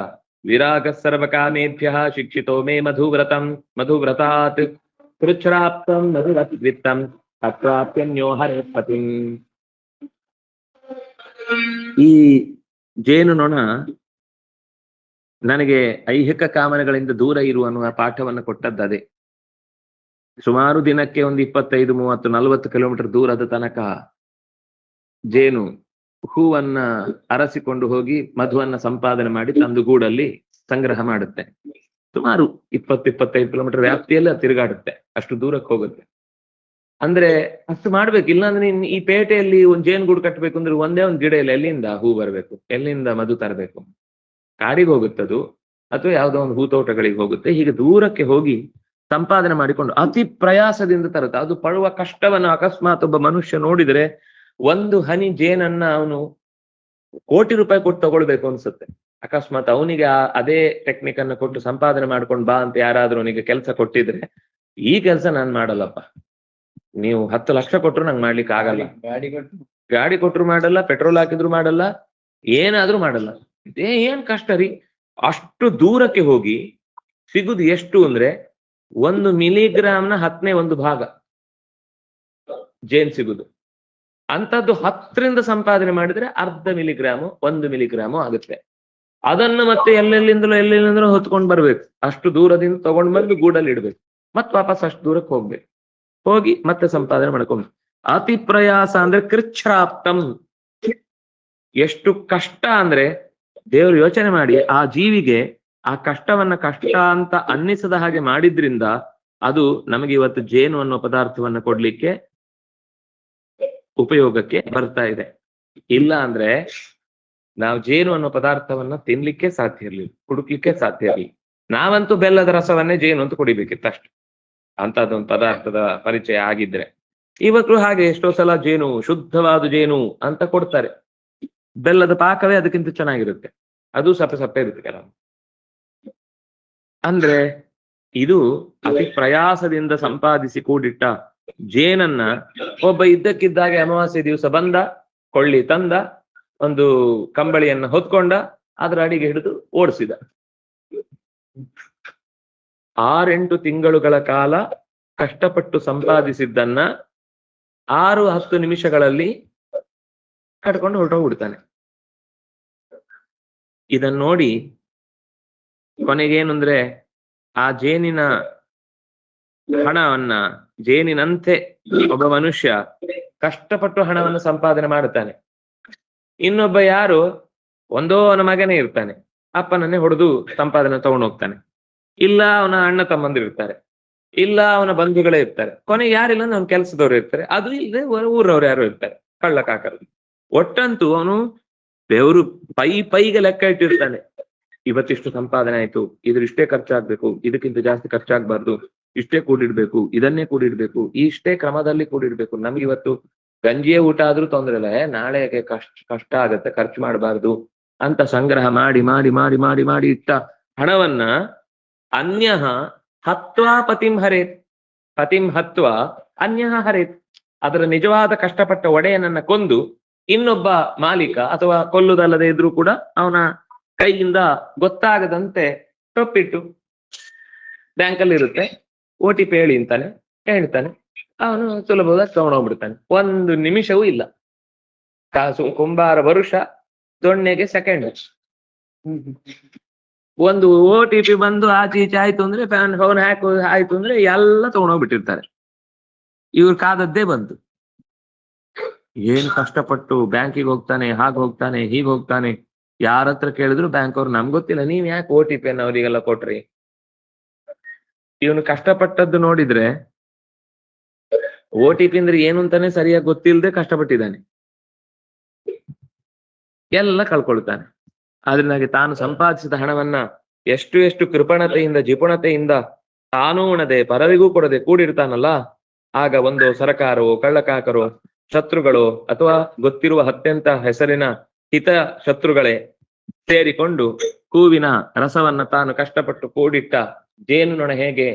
ವಿರಾಗ ಸರ್ವಕಾಮೇಭ್ಯ ಶಿಕ್ಷಿತೋ ಮೇ ಮಧುವ್ರತಂ ಮಧುವ್ರತಾತ್ ಕೃಚ್ಛ್ರಾಪ್ತಂ ಮಧುರತ್ವಿತ್ತಂ ಅಪ್ರಾಪ್ಯನ್ಯೋ ಹರೇಪತಿಂ. ಈ ಜೇನುನೊಣ ನನಗೆ ಐಹಿಕ ಕಾಮನೆಗಳಿಂದ ದೂರ ಇರು ಅನ್ನುವ ಪಾಠವನ್ನು ಕೊಟ್ಟದ್ದದೇ. ಸುಮಾರು ದಿನಕ್ಕೆ ಒಂದು 25, 30, 40 ಕಿಲೋಮೀಟರ್ ದೂರದ ತನಕ ಜೇನು ಹೂವನ್ನ ಅರಸಿಕೊಂಡು ಹೋಗಿ ಮಧುವನ್ನ ಸಂಪಾದನೆ ಮಾಡಿ ತಂದು ಗೂಡಲ್ಲಿ ಸಂಗ್ರಹ ಮಾಡುತ್ತೆ. ಸುಮಾರು 20-25 ಕಿಲೋಮೀಟರ್ ವ್ಯಾಪ್ತಿಯಲ್ಲಿ ತಿರುಗಾಡುತ್ತೆ, ಅಷ್ಟು ದೂರಕ್ಕೆ ಹೋಗುತ್ತೆ. ಅಂದ್ರೆ ಅಷ್ಟು ಮಾಡ್ಬೇಕು. ಇಲ್ಲಾಂದ್ರೆ ಈ ಪೇಟೆಯಲ್ಲಿ ಒಂದು ಜೇನುಗೂಡು ಕಟ್ಟಬೇಕು ಅಂದ್ರೆ ಒಂದೇ ಒಂದು ಗಿಡ ಇಲ್ಲ, ಎಲ್ಲಿಂದ ಹೂ ಬರ್ಬೇಕು, ಎಲ್ಲಿಂದ ಮಧು ತರಬೇಕು? ಕಾಡಿಗೆ ಹೋಗುತ್ತದು ಅಥವಾ ಯಾವುದೋ ಒಂದು ಹೂತೋಟಗಳಿಗೆ ಹೋಗುತ್ತೆ. ಹೀಗೆ ದೂರಕ್ಕೆ ಹೋಗಿ ಸಂಪಾದನೆ ಮಾಡಿಕೊಂಡು ಅತಿ ಪ್ರಯಾಸದಿಂದ ತರುತ್ತೆ. ಅದು ಪಡುವ ಕಷ್ಟವನ್ನು ಅಕಸ್ಮಾತ್ ಒಬ್ಬ ಮನುಷ್ಯ ನೋಡಿದ್ರೆ ಒಂದು ಹನಿ ಜೇನನ್ನ ಅವನು ಕೋಟಿ ರೂಪಾಯಿ ಕೊಟ್ಟು ತಗೊಳ್ಬೇಕು ಅನ್ಸುತ್ತೆ. ಅಕಸ್ಮಾತ್ ಅವನಿಗೆ ಅದೇ ಟೆಕ್ನಿಕ್ ಅನ್ನ ಕೊಟ್ಟು ಸಂಪಾದನೆ ಮಾಡ್ಕೊಂಡು ಬಾ ಅಂತ ಯಾರಾದ್ರೂ ಅವನಿಗೆ ಕೆಲಸ ಕೊಟ್ಟಿದ್ರೆ, ಈ ಕೆಲಸ ನಾನ್ ಮಾಡಲ್ಲಪ್ಪ, ನೀವು 10 ಲಕ್ಷ ಕೊಟ್ರು ನಂಗೆ ಮಾಡ್ಲಿಕ್ಕೆ ಆಗಲ್ಲ, ಗಾಡಿ ಕೊಟ್ರು ಮಾಡಲ್ಲ, ಪೆಟ್ರೋಲ್ ಹಾಕಿದ್ರು ಮಾಡಲ್ಲ, ಏನಾದ್ರೂ ಮಾಡಲ್ಲ. ಇದೇ ಏನ್ ಕಷ್ಟ ರೀ. ಅಷ್ಟು ದೂರಕ್ಕೆ ಹೋಗಿ ಸಿಗುದು ಎಷ್ಟು ಅಂದ್ರೆ 1 ಮಿಲಿಗ್ರಾಮ್ನ 10ನೇ 1 ಭಾಗ ಜೇನ್ ಸಿಗುದು. ಅಂತದ್ದು 10ರಿಂದ ಸಂಪಾದನೆ ಮಾಡಿದ್ರೆ 1/2 ಮಿಲಿಗ್ರಾಮು 1 ಮಿಲಿಗ್ರಾಮು ಆಗುತ್ತೆ. ಅದನ್ನು ಮತ್ತೆ ಎಲ್ಲೆಲ್ಲಿಂದಲೋ ಹೊತ್ಕೊಂಡು ಬರ್ಬೇಕು. ಅಷ್ಟು ದೂರದಿಂದ ತಗೊಂಡ್ ಬಂದು ಗೂಡಲ್ಲಿ ಇಡ್ಬೇಕು, ಮತ್ ವಾಪಸ್ ಅಷ್ಟು ದೂರಕ್ಕೆ ಹೋಗ್ಬೇಕು, ಹೋಗಿ ಮತ್ತೆ ಸಂಪಾದನೆ ಮಾಡ್ಕೊಂಡು. ಅತಿ ಪ್ರಯಾಸ ಅಂದ್ರೆ ಕೃಚ್ಛ್ರಾಪ್ತಂ. ಎಷ್ಟು ಕಷ್ಟ ಅಂದ್ರೆ ದೇವರು ಯೋಚನೆ ಮಾಡಿ ಆ ಜೀವಿಗೆ ಆ ಕಷ್ಟವನ್ನ ಕಷ್ಟ ಅಂತ ಅನ್ನಿಸದ ಹಾಗೆ ಮಾಡಿದ್ರಿಂದ ಅದು ನಮಗೆ ಇವತ್ತು ಜೇನು ಅನ್ನೋ ಪದಾರ್ಥವನ್ನ ಕೊಡ್ಲಿಕ್ಕೆ ಉಪಯೋಗಕ್ಕೆ ಬರ್ತಾ ಇದೆ. ಇಲ್ಲ ಅಂದ್ರೆ ನಾವು ಜೇನು ಅನ್ನೋ ಪದಾರ್ಥವನ್ನ ತಿನ್ಲಿಕ್ಕೆ ಸಾಧ್ಯ ಇರ್ಲಿಲ್ಲ, ಕುಡುಕ್ಲಿಕ್ಕೆ ಸಾಧ್ಯ ಇರಲಿಲ್ಲ. ನಾವಂತೂ ಬೆಲ್ಲದ ರಸವನ್ನೇ ಜೇನು ಅಂತ ಕುಡಿಬೇಕಿತ್ತು ಅಷ್ಟು, ಅಂತದೊಂದು ಪದಾರ್ಥದ ಪರಿಚಯ ಆಗಿದ್ರೆ. ಇವತ್ತು ಹಾಗೆ ಎಷ್ಟೋ ಸಲ ಜೇನು ಶುದ್ಧವಾದ ಜೇನು ಅಂತ ಕೊಡ್ತಾರೆ, ಬೆಲ್ಲದ ಪಾಕವೇ ಅದಕ್ಕಿಂತ ಚೆನ್ನಾಗಿರುತ್ತೆ, ಅದು ಸಪ್ಪೆ ಇರುತ್ತೆ ಕೆಲವು. ಅಂದ್ರೆ ಇದು ಅತಿ ಪ್ರಯಾಸದಿಂದ ಸಂಪಾದಿಸಿ ಕೂಡಿಟ್ಟ ಜೇನನ್ನ ಒಬ್ಬ ಇದ್ದಕ್ಕಿದ್ದಾಗೆ ಅಮಾವಾಸ್ಯೆ ದಿವಸ ಬಂದ, ಕೊಳ್ಳಿ ತಂದ, ಒಂದು ಕಂಬಳಿಯನ್ನ ಹೊತ್ಕೊಂಡ, ಅದರ ಅಡಿಗೆ ಹಿಡಿದು ಓಡಿಸಿದ. 6-8 ತಿಂಗಳುಗಳ ಕಾಲ ಕಷ್ಟಪಟ್ಟು ಸಂಪಾದಿಸಿದ್ದನ್ನ 6-10 ನಿಮಿಷಗಳಲ್ಲಿ ಕಟ್ಕೊಂಡು ಹೊರಟೋಗ್ಬಿಡ್ತಾನೆ. ಇದನ್ನ ನೋಡಿ ಕೊನೆಗೇನು ಅಂದ್ರೆ ಆ ಜೇನಿನ ಹಣವನ್ನ, ಜೇನಿನಂತೆ ಒಬ್ಬ ಮನುಷ್ಯ ಕಷ್ಟಪಟ್ಟು ಹಣವನ್ನು ಸಂಪಾದನೆ ಮಾಡುತ್ತಾನೆ. ಇನ್ನೊಬ್ಬ ಯಾರು ಒಂದೋ ಅವನ ಮಗನೇ ಇರ್ತಾನೆ, ಅಪ್ಪನನ್ನೇ ಹೊಡೆದು ಸಂಪಾದನೆ ತಗೊಂಡು ಹೋಗ್ತಾನೆ. ಇಲ್ಲ ಅವನ ಅಣ್ಣ ತಮ್ಮಂದಿರು ಇರ್ತಾರೆ, ಇಲ್ಲ ಅವನ ಬಂಧುಗಳೇ ಇರ್ತಾರೆ, ಕೊನೆಗೆ ಯಾರಿಲ್ಲ ಅವ್ನ ಕೆಲಸದವ್ರು ಇರ್ತಾರೆ, ಅದು ಇಲ್ಲದೆ ಊರವ್ರು ಯಾರು ಇರ್ತಾರೆ, ಕಳ್ಳ ಕಾಕರು. ಒಟ್ಟಂತೂ ಅವನು ಬೆವರು ಪೈಗೆ ಲೆಕ್ಕ ಇಟ್ಟಿರ್ತಾನೆ. ಇವತ್ತಿಷ್ಟು ಸಂಪಾದನೆ ಆಯ್ತು, ಇಷ್ಟೇ ಖರ್ಚಾಗ್ಬೇಕು, ಇದಕ್ಕಿಂತ ಜಾಸ್ತಿ ಖರ್ಚಾಗ್ಬಾರ್ದು, ಇಷ್ಟೇ ಕೂಡಿಡ್ಬೇಕು, ಇದನ್ನೇ ಕೂಡಿಡ್ಬೇಕು, ಇಷ್ಟೇ ಕ್ರಮದಲ್ಲಿ ಕೂಡಿಡ್ಬೇಕು. ನಮ್ಗೆ ಇವತ್ತು ಗಂಜಿಯೇ ಊಟ ಆದ್ರೂ ತೊಂದ್ರೆ ಇಲ್ಲ, ನಾಳೆಗೆ ಕಷ್ಟ ಆಗತ್ತೆ, ಖರ್ಚು ಮಾಡಬಾರ್ದು ಅಂತ ಸಂಗ್ರಹ ಮಾಡಿ ಮಾಡಿ ಮಾಡಿ ಮಾಡಿ ಮಾಡಿ ಇಟ್ಟ ಹಣವನ್ನ ಅನ್ಯ ಹತ್ವಾ ಪತಿಂ ಹರೇತ್, ಪತಿಂ ಹತ್ವಾ ಅನ್ಯ ಹರೇತ್, ಅದರ ನಿಜವಾದ ಕಷ್ಟಪಟ್ಟ ಒಡೆಯನನ್ನ ಕೊಂದು ಇನ್ನೊಬ್ಬ ಮಾಲೀಕ ಅಥವಾ ಕೊಲ್ಲುದಲ್ಲದೆ ಇದ್ರೂ ಕೂಡ ಅವನ ಕೈಯಿಂದ ಗೊತ್ತಾಗದಂತೆ ಟೊಪ್ಪಿಟ್ಟು ಬ್ಯಾಂಕಲ್ಲಿ ಇರುತ್ತೆ, OTP ಹೇಳಿ ಅಂತಾನೆ, ಹೇಳ್ತಾನೆ, ಅವನು ಸುಲಭವಾಗಿ ತಗೊಂಡೋಗ್ಬಿಡ್ತಾನೆ. ಒಂದು ನಿಮಿಷವೂ ಇಲ್ಲ. ಕಾಸು ಕುಂಬಾರ ವರುಷ, ದೊಣ್ಣೆಗೆ ಸೆಕೆಂಡ್. ಒಂದು OTP ಬಂದು ಆಚೆ ಈಚೆ ಆಯ್ತು ಅಂದ್ರೆ, ಫೋನ್ ಹ್ಯಾಕ್ ಆಯ್ತು ಅಂದ್ರೆ ಎಲ್ಲ ತಗೊಂಡೋಗ್ಬಿಟ್ಟಿರ್ತಾರೆ. ಇವ್ರು ಕಾದದ್ದೇ ಬಂತು. ಏನು ಕಷ್ಟಪಟ್ಟು ಬ್ಯಾಂಕಿಗೆ ಹೋಗ್ತಾನೆ, ಹಾಗೆ ಹೋಗ್ತಾನೆ, ಹೀಗೆ ಹೋಗ್ತಾನೆ, ಯಾರ ಹತ್ರ ಕೇಳಿದ್ರು ಬ್ಯಾಂಕ್ ಅವ್ರು ನಮ್ಗೆ ಗೊತ್ತಿಲ್ಲ, ನೀವ್ ಯಾಕೆ OTP ಅನ್ನ ಅವರಿಗೆಲ್ಲ ಕೊಟ್ರಿ? ಇವನು ಕಷ್ಟಪಟ್ಟದ್ದು ನೋಡಿದ್ರೆ OTP ಅಂದ್ರೆ ಏನು ಅಂತಾನೆ ಸರಿಯಾಗಿ ಗೊತ್ತಿಲ್ಲದೆ ಕಷ್ಟಪಟ್ಟಿದ್ದಾನೆ, ಎಲ್ಲ ಕಳ್ಕೊಳ್ತಾನೆ. ಆದ್ರಿಂದಾಗಿ ತಾನು ಸಂಪಾದಿಸಿದ ಹಣವನ್ನ ಎಷ್ಟು ಕೃಪಣತೆಯಿಂದ ಜಿಪುಣತೆಯಿಂದ ತಾನೂ ಉಣದೆ ಪರರಿಗೂ ಕೊಡದೆ ಕೂಡಿರ್ತಾನಲ್ಲ, ಆಗ ಒಂದು ಸರಕಾರವೋ ಕಳ್ಳಕಾಕರೋ ಶತ್ರುಗಳು ಅಥವಾ ಗೊತ್ತಿರುವ ಅತ್ಯಂತ ಹೆಸರಿನ ಹಿತ ಶತ್ರುಗಳೇ ಸೇರಿಕೊಂಡು ಹೂವಿನ ರಸವನ್ನ ತಾನು ಕಷ್ಟಪಟ್ಟು ಕೂಡಿಟ್ಟ ಜೇನುನೊಣ ಹೇಗೆ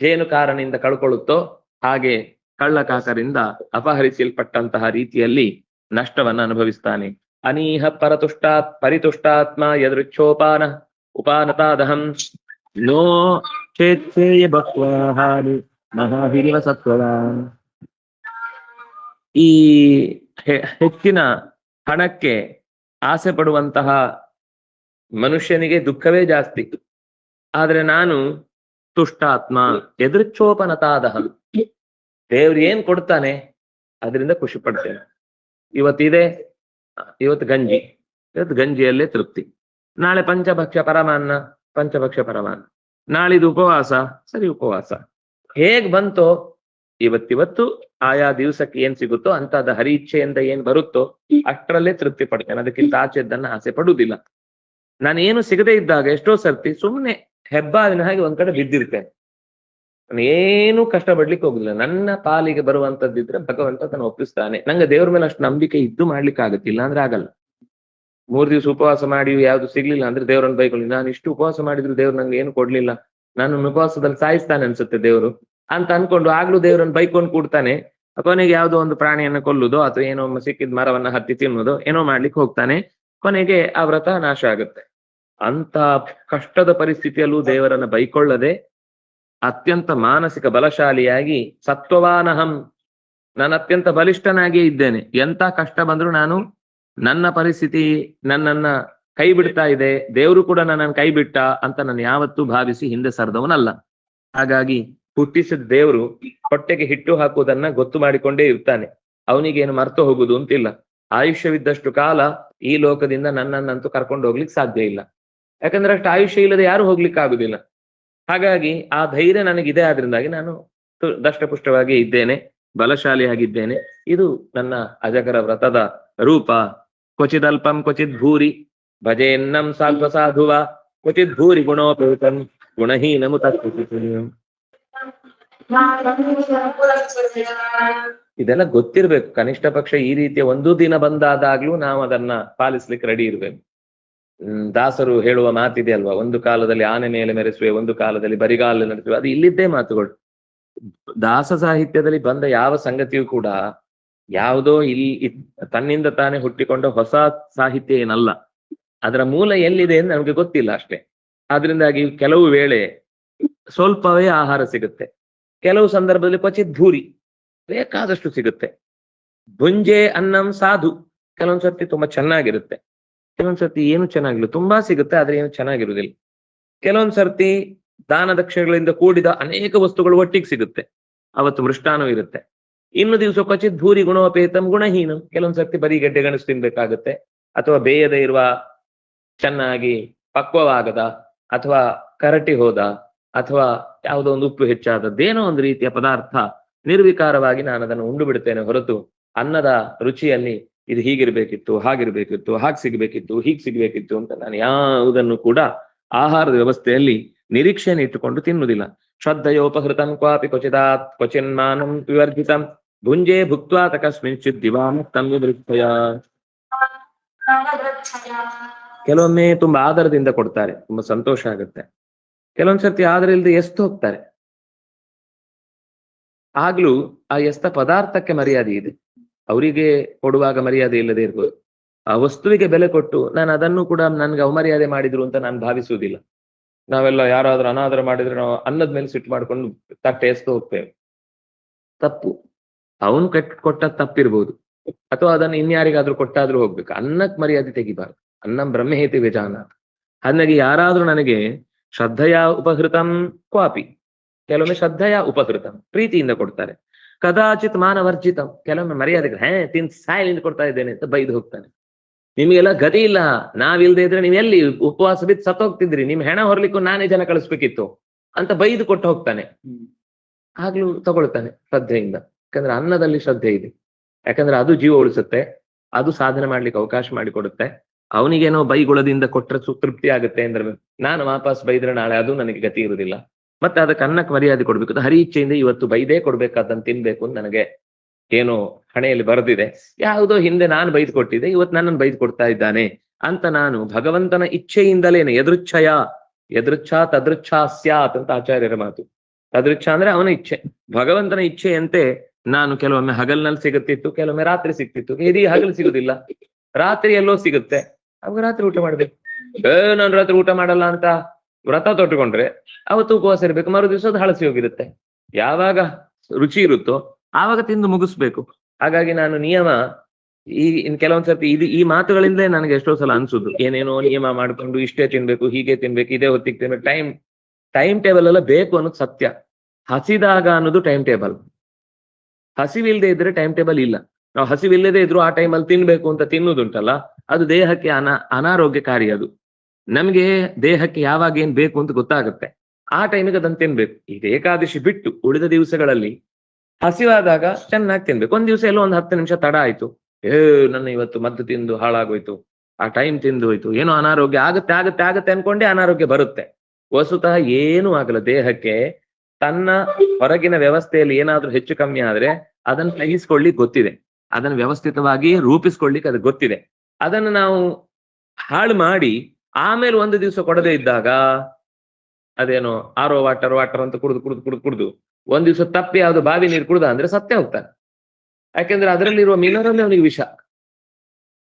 ಜೇನುಕಾರನಿಂದ ಕಳ್ಕೊಳ್ಳುತ್ತೋ, ಹಾಗೆ ಕಳ್ಳಕಾಕರಿಂದ ಅಪಹರಿಸಲ್ಪಟ್ಟಂತಹ ರೀತಿಯಲ್ಲಿ ನಷ್ಟವನ್ನ ಅನುಭವಿಸ್ತಾನೆ. ಅನೀಹ ಪರಿತುಷ್ಟಾತ್ಮ ಯದೃಚ್ಛೋಪಾನ ಉಪಾನತಾದಹಂ ನೋ ಚೇತ್ಸೇಯ ಬಹ್ವಾಹಾನಿ ಮಹಾಹಿರಿವ ಸತ್ವದ. ಈ ಹೆಚ್ಚಿನ ಹಣಕ್ಕೆ ಆಸೆ ಪಡುವಂತಹ ಮನುಷ್ಯನಿಗೆ ದುಃಖವೇ ಜಾಸ್ತಿ. ಆದ್ರೆ ನಾನು ತುಷ್ಟಾತ್ಮ ಯದೃಚ್ಛೋಪನತಾದಹಂ, ದೇವ್ರು ಏನ್ ಕೊಡ್ತಾನೆ ಅದರಿಂದ ಖುಷಿ ಪಡ್ತೇನೆ. ಇವತ್ತು ಗಂಜಿ, ಇವತ್ತು ಗಂಜಿಯಲ್ಲೇ ತೃಪ್ತಿ. ನಾಳೆ ಪಂಚಭಕ್ಷ ಪರಮಾನ್ನ, ನಾಳಿದು ಉಪವಾಸ, ಸರಿ ಉಪವಾಸ. ಹೇಗ್ ಬಂತೋ ಇವತ್ತಿವತ್ತು ಆಯಾ ದಿವಸಕ್ಕೆ ಏನ್ ಸಿಗುತ್ತೋ ಅಂತದ ಹರಿ ಇಚ್ಛೆಯಿಂದ ಏನ್ ಬರುತ್ತೋ ಅಷ್ಟರಲ್ಲೇ ತೃಪ್ತಿ ಪಡ್ತೇನೆ. ಅದಕ್ಕಿಂತ ಆಚೆದ್ದನ್ನ ಆಸೆ ಪಡುವುದಿಲ್ಲ. ನಾನು ಏನು ಸಿಗದೆ ಇದ್ದಾಗ ಎಷ್ಟೋ ಸರ್ತಿ ಸುಮ್ಮನೆ ಹೆಬ್ಬಾವಿನ ಹಾಗೆ ಒಂದ್ ಕಡೆ ಬಿದ್ದಿರ್ತೇನೆ. ನಾನು ಏನು ಕಷ್ಟ ಪಡ್ಲಿಕ್ಕೆ ಹೋಗುದಿಲ್ಲ. ನನ್ನ ಪಾಲಿಗೆ ಬರುವಂತದ್ದಿದ್ರೆ ಭಗವಂತ ತನ್ನ ಒಪ್ಪಿಸ್ತಾನೆ. ನಂಗೆ ದೇವ್ರ ಮೇಲೆ ಅಷ್ಟು ನಂಬಿಕೆ ಇದ್ದು ಮಾಡ್ಲಿಕ್ಕೆ ಆಗುತ್ತಿಲ್ಲ ಅಂದ್ರೆ ಆಗಲ್ಲ. 3 ದಿವಸ ಉಪವಾಸ ಮಾಡಿ ಯಾವ್ದು ಸಿಗ್ಲಿಲ್ಲ ಅಂದ್ರೆ ದೇವ್ರನ್ನ ಬೈಕೊಳ್ಳಿ, ನಾನು ಇಷ್ಟು ಉಪವಾಸ ಮಾಡಿದ್ರು ದೇವ್ರು ನಂಗೆ ಏನು ಕೊಡ್ಲಿಲ್ಲ, ನಾನು ಉಪವಾಸದಲ್ಲಿ ಸಾಯಿಸ್ತಾನೆ ಅನ್ಸುತ್ತೆ ದೇವ್ರು ಅಂತ ಅನ್ಕೊಂಡು ಆಗ್ಲೂ ದೇವ್ರನ್ನ ಬೈಕೊಂಡು ಕೂಡ್ತಾನೆ. ಕೊನೆಗೆ ಯಾವುದೋ ಒಂದು ಪ್ರಾಣಿಯನ್ನ ಕೊಲ್ಲುದೋ ಅಥವಾ ಏನೋ ಸಿಕ್ಕಿದ ಮರವನ್ನ ಹತ್ತಿ ತಿನ್ನುವುದೋ ಏನೋ ಮಾಡ್ಲಿಕ್ಕೆ ಹೋಗ್ತಾನೆ. ಕೊನೆಗೆ ಆ ವ್ರತ ನಾಶ ಆಗುತ್ತೆ. ಅಂತ ಕಷ್ಟದ ಪರಿಸ್ಥಿತಿಯಲ್ಲೂ ದೇವರನ್ನ ಬೈಕೊಳ್ಳದೆ ಅತ್ಯಂತ ಮಾನಸಿಕ ಬಲಶಾಲಿಯಾಗಿ ಸತ್ವವಾನಹಂ, ನಾನು ಅತ್ಯಂತ ಬಲಿಷ್ಠನಾಗಿಯೇ ಇದ್ದೇನೆ. ಎಂತ ಕಷ್ಟ ಬಂದ್ರು ನಾನು, ನನ್ನ ಪರಿಸ್ಥಿತಿ ನನ್ನನ್ನ ಕೈ ಬಿಡ್ತಾ ಇದೆ, ದೇವರು ಕೂಡ ನನ್ನನ್ನು ಕೈ ಬಿಟ್ಟ ಅಂತ ನಾನು ಯಾವತ್ತೂ ಭಾವಿಸಿ ಹಿಂದೆ ಸರಿದವನಲ್ಲ. ಹಾಗಾಗಿ ಹುಟ್ಟಿಸಿದ ದೇವರು ಹೊಟ್ಟೆಗೆ ಹಿಟ್ಟು ಹಾಕುವುದನ್ನ ಗೊತ್ತು ಮಾಡಿಕೊಂಡೇ ಇರ್ತಾನೆ. ಅವನಿಗೇನು ಮರ್ತು ಹೋಗುದು ಅಂತಿಲ್ಲ. ಆಯುಷ್ಯವಿದ್ದಷ್ಟು ಕಾಲ ಈ ಲೋಕದಿಂದ ನನ್ನನ್ನಂತೂ ಕರ್ಕೊಂಡು ಹೋಗ್ಲಿಕ್ಕೆ ಸಾಧ್ಯ ಇಲ್ಲ. ಯಾಕಂದ್ರೆ ಅಷ್ಟು ಆಯುಷ್ಯ ಇಲ್ಲದೆ ಯಾರು ಹೋಗ್ಲಿಕ್ಕೆ ಆಗುದಿಲ್ಲ. ಹಾಗಾಗಿ ಆ ಧೈರ್ಯ ನನಗಿದೆ. ಆದ್ರಿಂದಾಗಿ ನಾನು ದಷ್ಟಪುಷ್ಟವಾಗಿ ಇದ್ದೇನೆ, ಬಲಶಾಲಿಯಾಗಿದ್ದೇನೆ. ಇದು ನನ್ನ ಅಜಗರ ವ್ರತದ ರೂಪ. ಕ್ವಚಿದಲ್ಪಂ ಕ್ವಚಿತ್ ಭೂರಿ ಭಜೇನ್ನಂ ಸಾಧ್ವ ಸಾಧುವ ಕ್ವಚಿತ್ ಭೂರಿ ಗುಣೋಪೇತಂ ಗುಣಹೀನಮುತ. ಇದೆಲ್ಲ ಗೊತ್ತಿರ್ಬೇಕು. ಕನಿಷ್ಠ ಪಕ್ಷ ಈ ರೀತಿಯ ಒಂದು ದಿನ ಬಂದಾದಾಗ್ಲೂ ನಾವು ಅದನ್ನ ಪಾಲಿಸ್ಲಿಕ್ಕೆ ರೆಡಿ ಇರ್ಬೇಕು. ದಾಸರು ಹೇಳುವ ಮಾತಿದೆ ಅಲ್ವಾ, ಒಂದು ಕಾಲದಲ್ಲಿ ಆನೆ ಮೇಲೆ ಮೆರೆಸುವೆ, ಒಂದು ಕಾಲದಲ್ಲಿ ಬರಿಗಾಲ ನಡೆಸುವೆ. ಅದು ಇಲ್ಲಿದ್ದೇ ಮಾತುಗಳು. ದಾಸ ಸಾಹಿತ್ಯದಲ್ಲಿ ಬಂದ ಯಾವ ಸಂಗತಿಯೂ ಕೂಡ ಯಾವುದೋ ತನ್ನಿಂದ ತಾನೇ ಹುಟ್ಟಿಕೊಂಡ ಹೊಸ ಸಾಹಿತ್ಯ ಏನಲ್ಲ. ಅದರ ಮೂಲ ಎಲ್ಲಿದೆ ಅಂತ ನಮ್ಗೆ ಗೊತ್ತಿಲ್ಲ ಅಷ್ಟೇ. ಆದ್ರಿಂದಾಗಿ ಕೆಲವು ವೇಳೆ ಸ್ವಲ್ಪವೇ ಆಹಾರ ಸಿಗುತ್ತೆ, ಕೆಲವು ಸಂದರ್ಭದಲ್ಲಿ ಕ್ವಚಿತ್ ಭೂರಿ ಬೇಕಾದಷ್ಟು ಸಿಗುತ್ತೆ. ಭುಂಜೆ ಅನ್ನಂ ಸಾಧು, ಕೆಲವೊಂದ್ಸರ್ತಿ ತುಂಬಾ ಚೆನ್ನಾಗಿರುತ್ತೆ, ಕೆಲವೊಂದ್ಸರ್ತಿ ಏನು ಚೆನ್ನಾಗಿಲ್ಲ, ತುಂಬಾ ಸಿಗುತ್ತೆ ಆದ್ರೆ ಏನು ಚೆನ್ನಾಗಿರುವುದಿಲ್ಲ. ಕೆಲವೊಂದ್ಸರ್ತಿ ದಾನ ದಕ್ಷಿಣೆಗಳಿಂದ ಕೂಡಿದ ಅನೇಕ ವಸ್ತುಗಳು ಒಟ್ಟಿಗೆ ಸಿಗುತ್ತೆ, ಅವತ್ತು ಮೃಷ್ಟಾನೂ ಇರುತ್ತೆ. ಇನ್ನು ದಿವಸ ಕ್ವಚಿತ್ ಭೂರಿ ಗುಣೋಪೇತಂ ಗುಣಹೀನ, ಕೆಲವೊಂದ್ಸರ್ತಿ ಬರೀ ಗಡ್ಡೆ ಗಣಸು ತಿನ್ಬೇಕಾಗತ್ತೆ, ಅಥವಾ ಬೇಯದೆ ಇರುವ ಚೆನ್ನಾಗಿ ಪಕ್ವವಾಗದ ಅಥವಾ ಕರಟಿ ಹೋದ ಅಥವಾ ಯಾವುದೋ ಒಂದು ಉಪ್ಪು ಹೆಚ್ಚಾದದ್ದೇನೋ ಒಂದು ರೀತಿಯ ಪದಾರ್ಥ ನಿರ್ವಿಕಾರವಾಗಿ ನಾನು ಅದನ್ನು ಉಂಡು ಬಿಡುತ್ತೇನೆ ಹೊರತು ಅನ್ನದ ರುಚಿಯಲ್ಲಿ ಇದು ಹೀಗಿರ್ಬೇಕಿತ್ತು, ಹಾಗಿರ್ಬೇಕಿತ್ತು, ಹಾಗೆ ಸಿಗ್ಬೇಕಿತ್ತು, ಹೀಗೆ ಸಿಗ್ಬೇಕಿತ್ತು ಅಂತ ನಾನು ಯಾವುದನ್ನು ಕೂಡ ಆಹಾರದ ವ್ಯವಸ್ಥೆಯಲ್ಲಿ ನಿರೀಕ್ಷೆಯನ್ನು ಇಟ್ಟುಕೊಂಡು ತಿನ್ನುವುದಿಲ್ಲ. ಶ್ರದ್ಧೆಯೋಪಹೃತಂ ಕ್ವಾಪಿ ಕ್ವಚಿದಾತ್ ಕ್ವಚಿನ್ಮಾನಂ ವಿವರ್ಜಿತಂ ಭುಂಜೆ ಭುಕ್ತ್ವಾ ತಕಸ್ಮಿಂಚಿತ್ ದಿವಾಮುಕ್ತಂ ವಿವೃತ್ತಯ. ಕೆಲವೊಮ್ಮೆ ತುಂಬಾ ಆದರದಿಂದ ಕೊಡ್ತಾರೆ, ತುಂಬಾ ಸಂತೋಷ ಆಗುತ್ತೆ. ಕೆಲವೊಂದ್ಸರ್ತಿ ಆದರ ಇಲ್ಲದೆ ಎಷ್ಟು ಹೋಗ್ತಾರೆ. ಆಗ್ಲೂ ಆ ಎಸ್ತ ಪದಾರ್ಥಕ್ಕೆ ಮರ್ಯಾದೆ ಇದೆ. ಅವರಿಗೆ ಕೊಡುವಾಗ ಮರ್ಯಾದೆ ಇಲ್ಲದೆ ಇರ್ಬೋದು. ಆ ವಸ್ತುವಿಗೆ ಬೆಲೆ ಕೊಟ್ಟು ನಾನು ಅದನ್ನು ಕೂಡ ನನ್ಗೆ ಅವಮರ್ಯಾದೆ ಮಾಡಿದ್ರು ಅಂತ ನಾನು ಭಾವಿಸುವುದಿಲ್ಲ. ನಾವೆಲ್ಲ ಯಾರಾದ್ರೂ ಅನಾದರ ಮಾಡಿದ್ರೆ ನಾವು ಅನ್ನದ ಮೇಲೆ ಸಿಟ್ಟು ಮಾಡ್ಕೊಂಡು ತಟ್ಟೆ ಎಸ್ತು ಹೋಗ್ತೇವೆ. ತಪ್ಪು. ಅವನು ಕೊಟ್ಟ ತಪ್ಪಿರ್ಬೋದು, ಅಥವಾ ಅದನ್ನು ಇನ್ಯಾರಿಗಾದ್ರೂ ಕೊಟ್ಟಾದ್ರೂ ಹೋಗ್ಬೇಕು. ಅನ್ನಕ್ ಮರ್ಯಾದೆ ತೆಗಿಬಾರ್ದು. ಅನ್ನಂ ಬ್ರಹ್ಮೇತಿ ವಿಜಾನ. ಹಾಗಾಗಿ ಯಾರಾದ್ರೂ ನನಗೆ ಶ್ರದ್ಧೆಯ ಉಪಹೃತಂ ಕ್ವಾಪಿ, ಕೆಲವೊಮ್ಮೆ ಶ್ರದ್ಧೆಯ ಉಪಹೃತಂ ಪ್ರೀತಿಯಿಂದ ಕೊಡ್ತಾರೆ. ಕದಾಚಿತ್ ಮಾನವರ್ಜಿತಂ, ಕೆಲವೊಮ್ಮೆ ಮರ್ಯಾದೆ ತಿನ್ ಸಾಯಲಿಂದ ಕೊಡ್ತಾ ಇದ್ದೇನೆ ಅಂತ ಬೈದು ಹೋಗ್ತಾನೆ. ನಿಮ್ಗೆಲ್ಲ ಗತಿ ಇಲ್ಲ, ನಾವಿಲ್ದೇ ಇದ್ರೆ ನೀವ್ ಎಲ್ಲಿ ಉಪವಾಸ ಬಿದ್ದು ಸತ್ತೋಗ್ತಿದ್ರಿ, ನಿಮ್ ಹೆಣ ಹೊರಲಿಕ್ಕೂ ನಾನೇ ಜನ ಕಳಿಸ್ಬೇಕಿತ್ತು ಅಂತ ಬೈದು ಕೊಟ್ಟು ಹೋಗ್ತಾನೆ. ಆಗ್ಲೂ ತಗೊಳ್ತಾನೆ ಶ್ರದ್ಧೆಯಿಂದ. ಯಾಕಂದ್ರೆ ಅನ್ನದಲ್ಲಿ ಶ್ರದ್ಧೆ ಇದೆ. ಯಾಕಂದ್ರೆ ಅದು ಜೀವ ಉಳಿಸುತ್ತೆ, ಅದು ಸಾಧನೆ ಮಾಡ್ಲಿಕ್ಕೆ ಅವಕಾಶ ಮಾಡಿಕೊಡುತ್ತೆ. ಅವನಿಗೇನೋ ಬೈಗುಳದಿಂದ ಕೊಟ್ಟರೆ ತೃಪ್ತಿ ಆಗುತ್ತೆ ಅಂದ್ರೆ ನಾನು ವಾಪಸ್ ಬೈದ್ರೆ ನಾಳೆ ಅದು ನನಗೆ ಗತಿ ಇರುವುದಿಲ್ಲ. ಮತ್ತೆ ಅದಕ್ಕೆ ಅನ್ನಕ್ಕೆ ಮರ್ಯಾದೆ ಕೊಡ್ಬೇಕು. ಹರಿ ಇಚ್ಛೆಯಿಂದ ಇವತ್ತು ಬೈದೇ ಕೊಡ್ಬೇಕಾದನ್ನು ತಿನ್ಬೇಕು ಅಂತ ನನಗೆ ಏನೋ ಹಣೆಯಲ್ಲಿ ಬರೆದಿದೆ. ಯಾವುದೋ ಹಿಂದೆ ನಾನು ಬೈದು ಕೊಟ್ಟಿದ್ದೆ, ಇವತ್ತು ನನ್ನನ್ನು ಬೈದು ಕೊಡ್ತಾ ಇದ್ದಾನೆ ಅಂತ ನಾನು ಭಗವಂತನ ಇಚ್ಛೆಯಿಂದಲೇನೆ ಎದೃಚ್ಛಾ ತದೃಚ್ಛಾ ಸ್ಯಾತ್ ಅಂತ ಆಚಾರ್ಯರ ಮಾತು. ತದೃಚ್ಛ ಅಂದ್ರೆ ಅವನ ಇಚ್ಛೆ, ಭಗವಂತನ ಇಚ್ಛೆಯಂತೆ ನಾನು ಕೆಲವೊಮ್ಮೆ ಹಗಲ್ನಲ್ಲಿ ಸಿಗುತ್ತಿತ್ತು, ಕೆಲವೊಮ್ಮೆ ರಾತ್ರಿ ಸಿಗ್ತಿತ್ತು. ಇದೀ ಹಗಲು ಸಿಗುದಿಲ್ಲ, ರಾತ್ರಿ ಎಲ್ಲೋ ಸಿಗುತ್ತೆ, ಅವಾಗ ರಾತ್ರಿ ಊಟ ಮಾಡ್ಬೇಕು. ನಾನು ರಾತ್ರಿ ಊಟ ಮಾಡಲ್ಲ ಅಂತ ವ್ರತ ತೊಟ್ಟುಕೊಂಡ್ರೆ ಅವತ್ತು ಉಪವಾಸ ಇರ್ಬೇಕು, ಮರು ದಿವಸ ಅದು ಹಳಸಿ ಹೋಗಿರುತ್ತೆ. ಯಾವಾಗ ರುಚಿ ಇರುತ್ತೋ ಆವಾಗ ತಿಂದು ಮುಗಿಸ್ಬೇಕು. ಹಾಗಾಗಿ ನಾನು ನಿಯಮ ಇನ್ ಕೆಲವೊಂದ್ಸರ್ತಿ ಈ ಮಾತುಗಳಿಂದಲೇ ನನಗೆ ಎಷ್ಟೋ ಸಲ ಅನ್ಸುದು, ಏನೇನೋ ನಿಯಮ ಮಾಡ್ಕೊಂಡು ಇಷ್ಟೇ ತಿನ್ಬೇಕು, ಹೀಗೆ ತಿನ್ಬೇಕು, ಇದೇ ಹೊತ್ತಿಗೆ ತಿನ್ಬೇಕು, ಟೈಮ್ ಟೇಬಲ್ ಎಲ್ಲ ಬೇಕು ಅನ್ನೋದು ಸತ್ಯ. ಹಸಿದಾಗ ಅನ್ನೋದು ಟೈಮ್ ಟೇಬಲ್. ಹಸಿವಿಲ್ಲದೆ ಇದ್ರೆ ಟೈಮ್ ಟೇಬಲ್ ಇಲ್ಲ. ನಾವು ಹಸಿವಿಲ್ಲದೆ ಇದ್ರು ಆ ಟೈಮಲ್ಲಿ ತಿನ್ಬೇಕು ಅಂತ ತಿನ್ನುವುದುಂಟಲ್ಲ, ಅದು ದೇಹಕ್ಕೆ ಅನಾರೋಗ್ಯಕಾರಿ. ಅದು ನಮ್ಗೆ ದೇಹಕ್ಕೆ ಯಾವಾಗ ಏನ್ ಬೇಕು ಅಂತ ಗೊತ್ತಾಗುತ್ತೆ, ಆ ಟೈಮಿಗೆ ಅದನ್ನು ತಿನ್ಬೇಕು. ಈಗ ಏಕಾದಶಿ ಬಿಟ್ಟು ಉಳಿದ ದಿವಸಗಳಲ್ಲಿ ಹಸಿವಾದಾಗ ಚೆನ್ನಾಗಿ ತಿನ್ಬೇಕು. ಒಂದ್ ದಿವಸ ಎಲ್ಲೋ ಒಂದು 10 ನಿಮಿಷ ತಡ ಆಯ್ತು, ನನ್ನ ಇವತ್ತು ಮದ್ದು ತಿಂದು ಹಾಳಾಗೋಯ್ತು, ಆ ಟೈಮ್ ತಿಂದು ಹೋಯ್ತು, ಏನೋ ಅನಾರೋಗ್ಯ ಆಗತ್ತೆ ಅನ್ಕೊಂಡೆ ಅನಾರೋಗ್ಯ ಬರುತ್ತೆ. ವಸ್ತುತಃ ಏನೂ ಆಗಲ್ಲ. ದೇಹಕ್ಕೆ ತನ್ನ ಹೊರಗಿನ ವ್ಯವಸ್ಥೆಯಲ್ಲಿ ಏನಾದ್ರೂ ಹೆಚ್ಚು ಕಮ್ಮಿ ಆದ್ರೆ ಅದನ್ನು ಸಹಿಸ್ಕೊಳ್ಳಿಕ್ ಗೊತ್ತಿದೆ, ಅದನ್ನು ವ್ಯವಸ್ಥಿತವಾಗಿ ರೂಪಿಸ್ಕೊಳ್ಳಿಕ್ಕೆ ಅದು ಗೊತ್ತಿದೆ. ಅದನ್ನು ನಾವು ಹಾಳು ಮಾಡಿ ಆಮೇಲೆ ಒಂದು ದಿವಸ ಕೊಡದೇ ಇದ್ದಾಗ ಅದೇನೋ ಆರೋ ವಾಟರ್ ಅಂತ ಕುಡಿದು ಒಂದ್ ದಿವಸ ತಪ್ಪಿ ಯಾವ್ದು ಬಾವಿ ನೀರು ಕುಡ್ದ ಅಂದ್ರೆ ಸತ್ತೇ ಹೋಗ್ತಾನೆ. ಯಾಕೆಂದ್ರೆ ಅದರಲ್ಲಿರುವ ಮಿನರಲ್ ಅವನಿಗೆ ವಿಷ,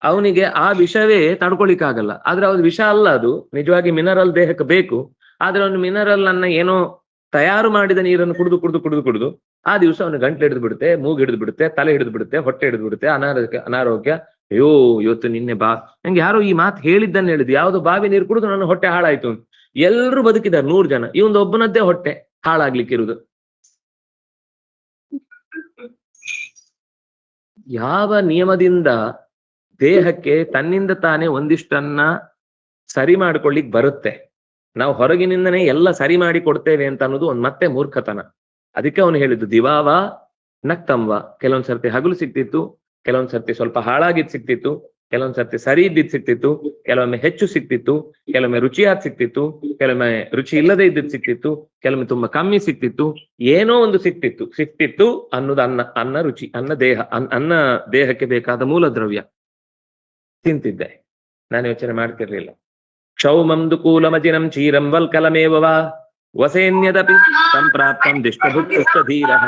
ಅವನಿಗೆ ಆ ವಿಷವೇ ತಡ್ಕೊಳಿಕ್ಕಾಗಲ್ಲ. ಆದ್ರೆ ಅದು ವಿಷ ಅಲ್ಲ, ಅದು ನಿಜವಾಗಿ ಮಿನರಲ್ ದೇಹಕ್ಕೆ ಬೇಕು. ಆದ್ರೆ ಅವನು ಮಿನರಲ್ ಅನ್ನ ಏನೋ ತಯಾರು ಮಾಡಿದ ನೀರನ್ನು ಕುಡಿದು ಆ ದಿವಸ ಅವನು ಗಂಟ್ಲು ಹಿಡಿದು ಬಿಡುತ್ತೆ, ಮೂಗು ಹಿಡಿದು ಬಿಡುತ್ತೆ, ತಲೆ ಹಿಡಿದು ಬಿಡುತ್ತೆ, ಹೊಟ್ಟೆ ಹಿಡಿದು ಬಿಡುತ್ತೆ, ಅನಾರೋಗ್ಯ. ಅಯ್ಯೋ ಇವತ್ತು ನಿನ್ನೆ ನಂಗೆ ಯಾರೋ ಈ ಮಾತು ಹೇಳಿದ್ದನ್ನು ಹೇಳಿದ್ದು, ಯಾವ್ದು ಬಾವಿ ನೀರು ಕುಡಿದು ನನ್ನ ಹೊಟ್ಟೆ ಹಾಳಾಯ್ತು. ಎಲ್ರು ಬದುಕಿದ್ದಾರೆ 100 ಜನ, ಈ ಒಂದು ಒಬ್ಬನದ್ದೇ ಹೊಟ್ಟೆ ಹಾಳಾಗ್ಲಿಕ್ಕಿರುವುದು. ಯಾವ ನಿಯಮದಿಂದ ದೇಹಕ್ಕೆ ತನ್ನಿಂದ ತಾನೇ ಒಂದಿಷ್ಟನ್ನ ಸರಿ ಮಾಡ್ಕೊಳ್ಳಿಕ್ ಬರುತ್ತೆ, ನಾವು ಹೊರಗಿನಿಂದನೇ ಎಲ್ಲ ಸರಿ ಮಾಡಿ ಕೊಡ್ತೇವೆ ಅಂತ ಅನ್ನೋದು ಒಂದು ಮತ್ತೆ ಮೂರ್ಖತನ. ಅದಕ್ಕೆ ಅವನು ಹೇಳಿದ್ದು ದಿವಾವ ನಕ್ತಂವ. ಕೆಲವೊಂದ್ಸರ್ತಿ ಹಗಲು ಸಿಕ್ತಿತ್ತು, ಕೆಲವೊಂದ್ಸರ್ತಿ ಸ್ವಲ್ಪ ಹಾಳಾಗಿದ್ ಸಿಕ್ತಿತ್ತು, ಕೆಲವೊಂದ್ಸರ್ತಿ ಸರಿ ಇದ್ದಿದ್ ಸಿಕ್ತಿತ್ತು, ಕೆಲವೊಮ್ಮೆ ಹೆಚ್ಚು ಸಿಕ್ತಿತ್ತು, ಕೆಲವೊಮ್ಮೆ ರುಚಿಯಾದ ಸಿಕ್ತಿತ್ತು, ಕೆಲವೊಮ್ಮೆ ರುಚಿ ಇಲ್ಲದೆ ಇದ್ದಿದ್ ಸಿಕ್ತಿತ್ತು, ಕೆಲವೊಮ್ಮೆ ತುಂಬಾ ಕಮ್ಮಿ ಸಿಕ್ತಿತ್ತು, ಏನೋ ಒಂದು ಸಿಕ್ತಿತ್ತು ಅನ್ನೋದು ಅನ್ನ ರುಚಿ, ಅನ್ನ ದೇಹಕ್ಕೆ ಬೇಕಾದ ಮೂಲ ದ್ರವ್ಯ ತಿಂತಿದ್ದೆ, ನಾನು ಯೋಚನೆ ಮಾಡ್ತಿರ್ಲಿಲ್ಲ. ಕ್ಷೌಮಂ ದುಕೂಲಮಜಿನಂ ಚೀರಂ ವಲ್ಕಲಮೇವ ವಸೇನ್ಯದಪಿ ಸಂಪ್ರಾಪ್ತಂ ದಿಷ್ಟಭುಕ್ತಧೀರಃ.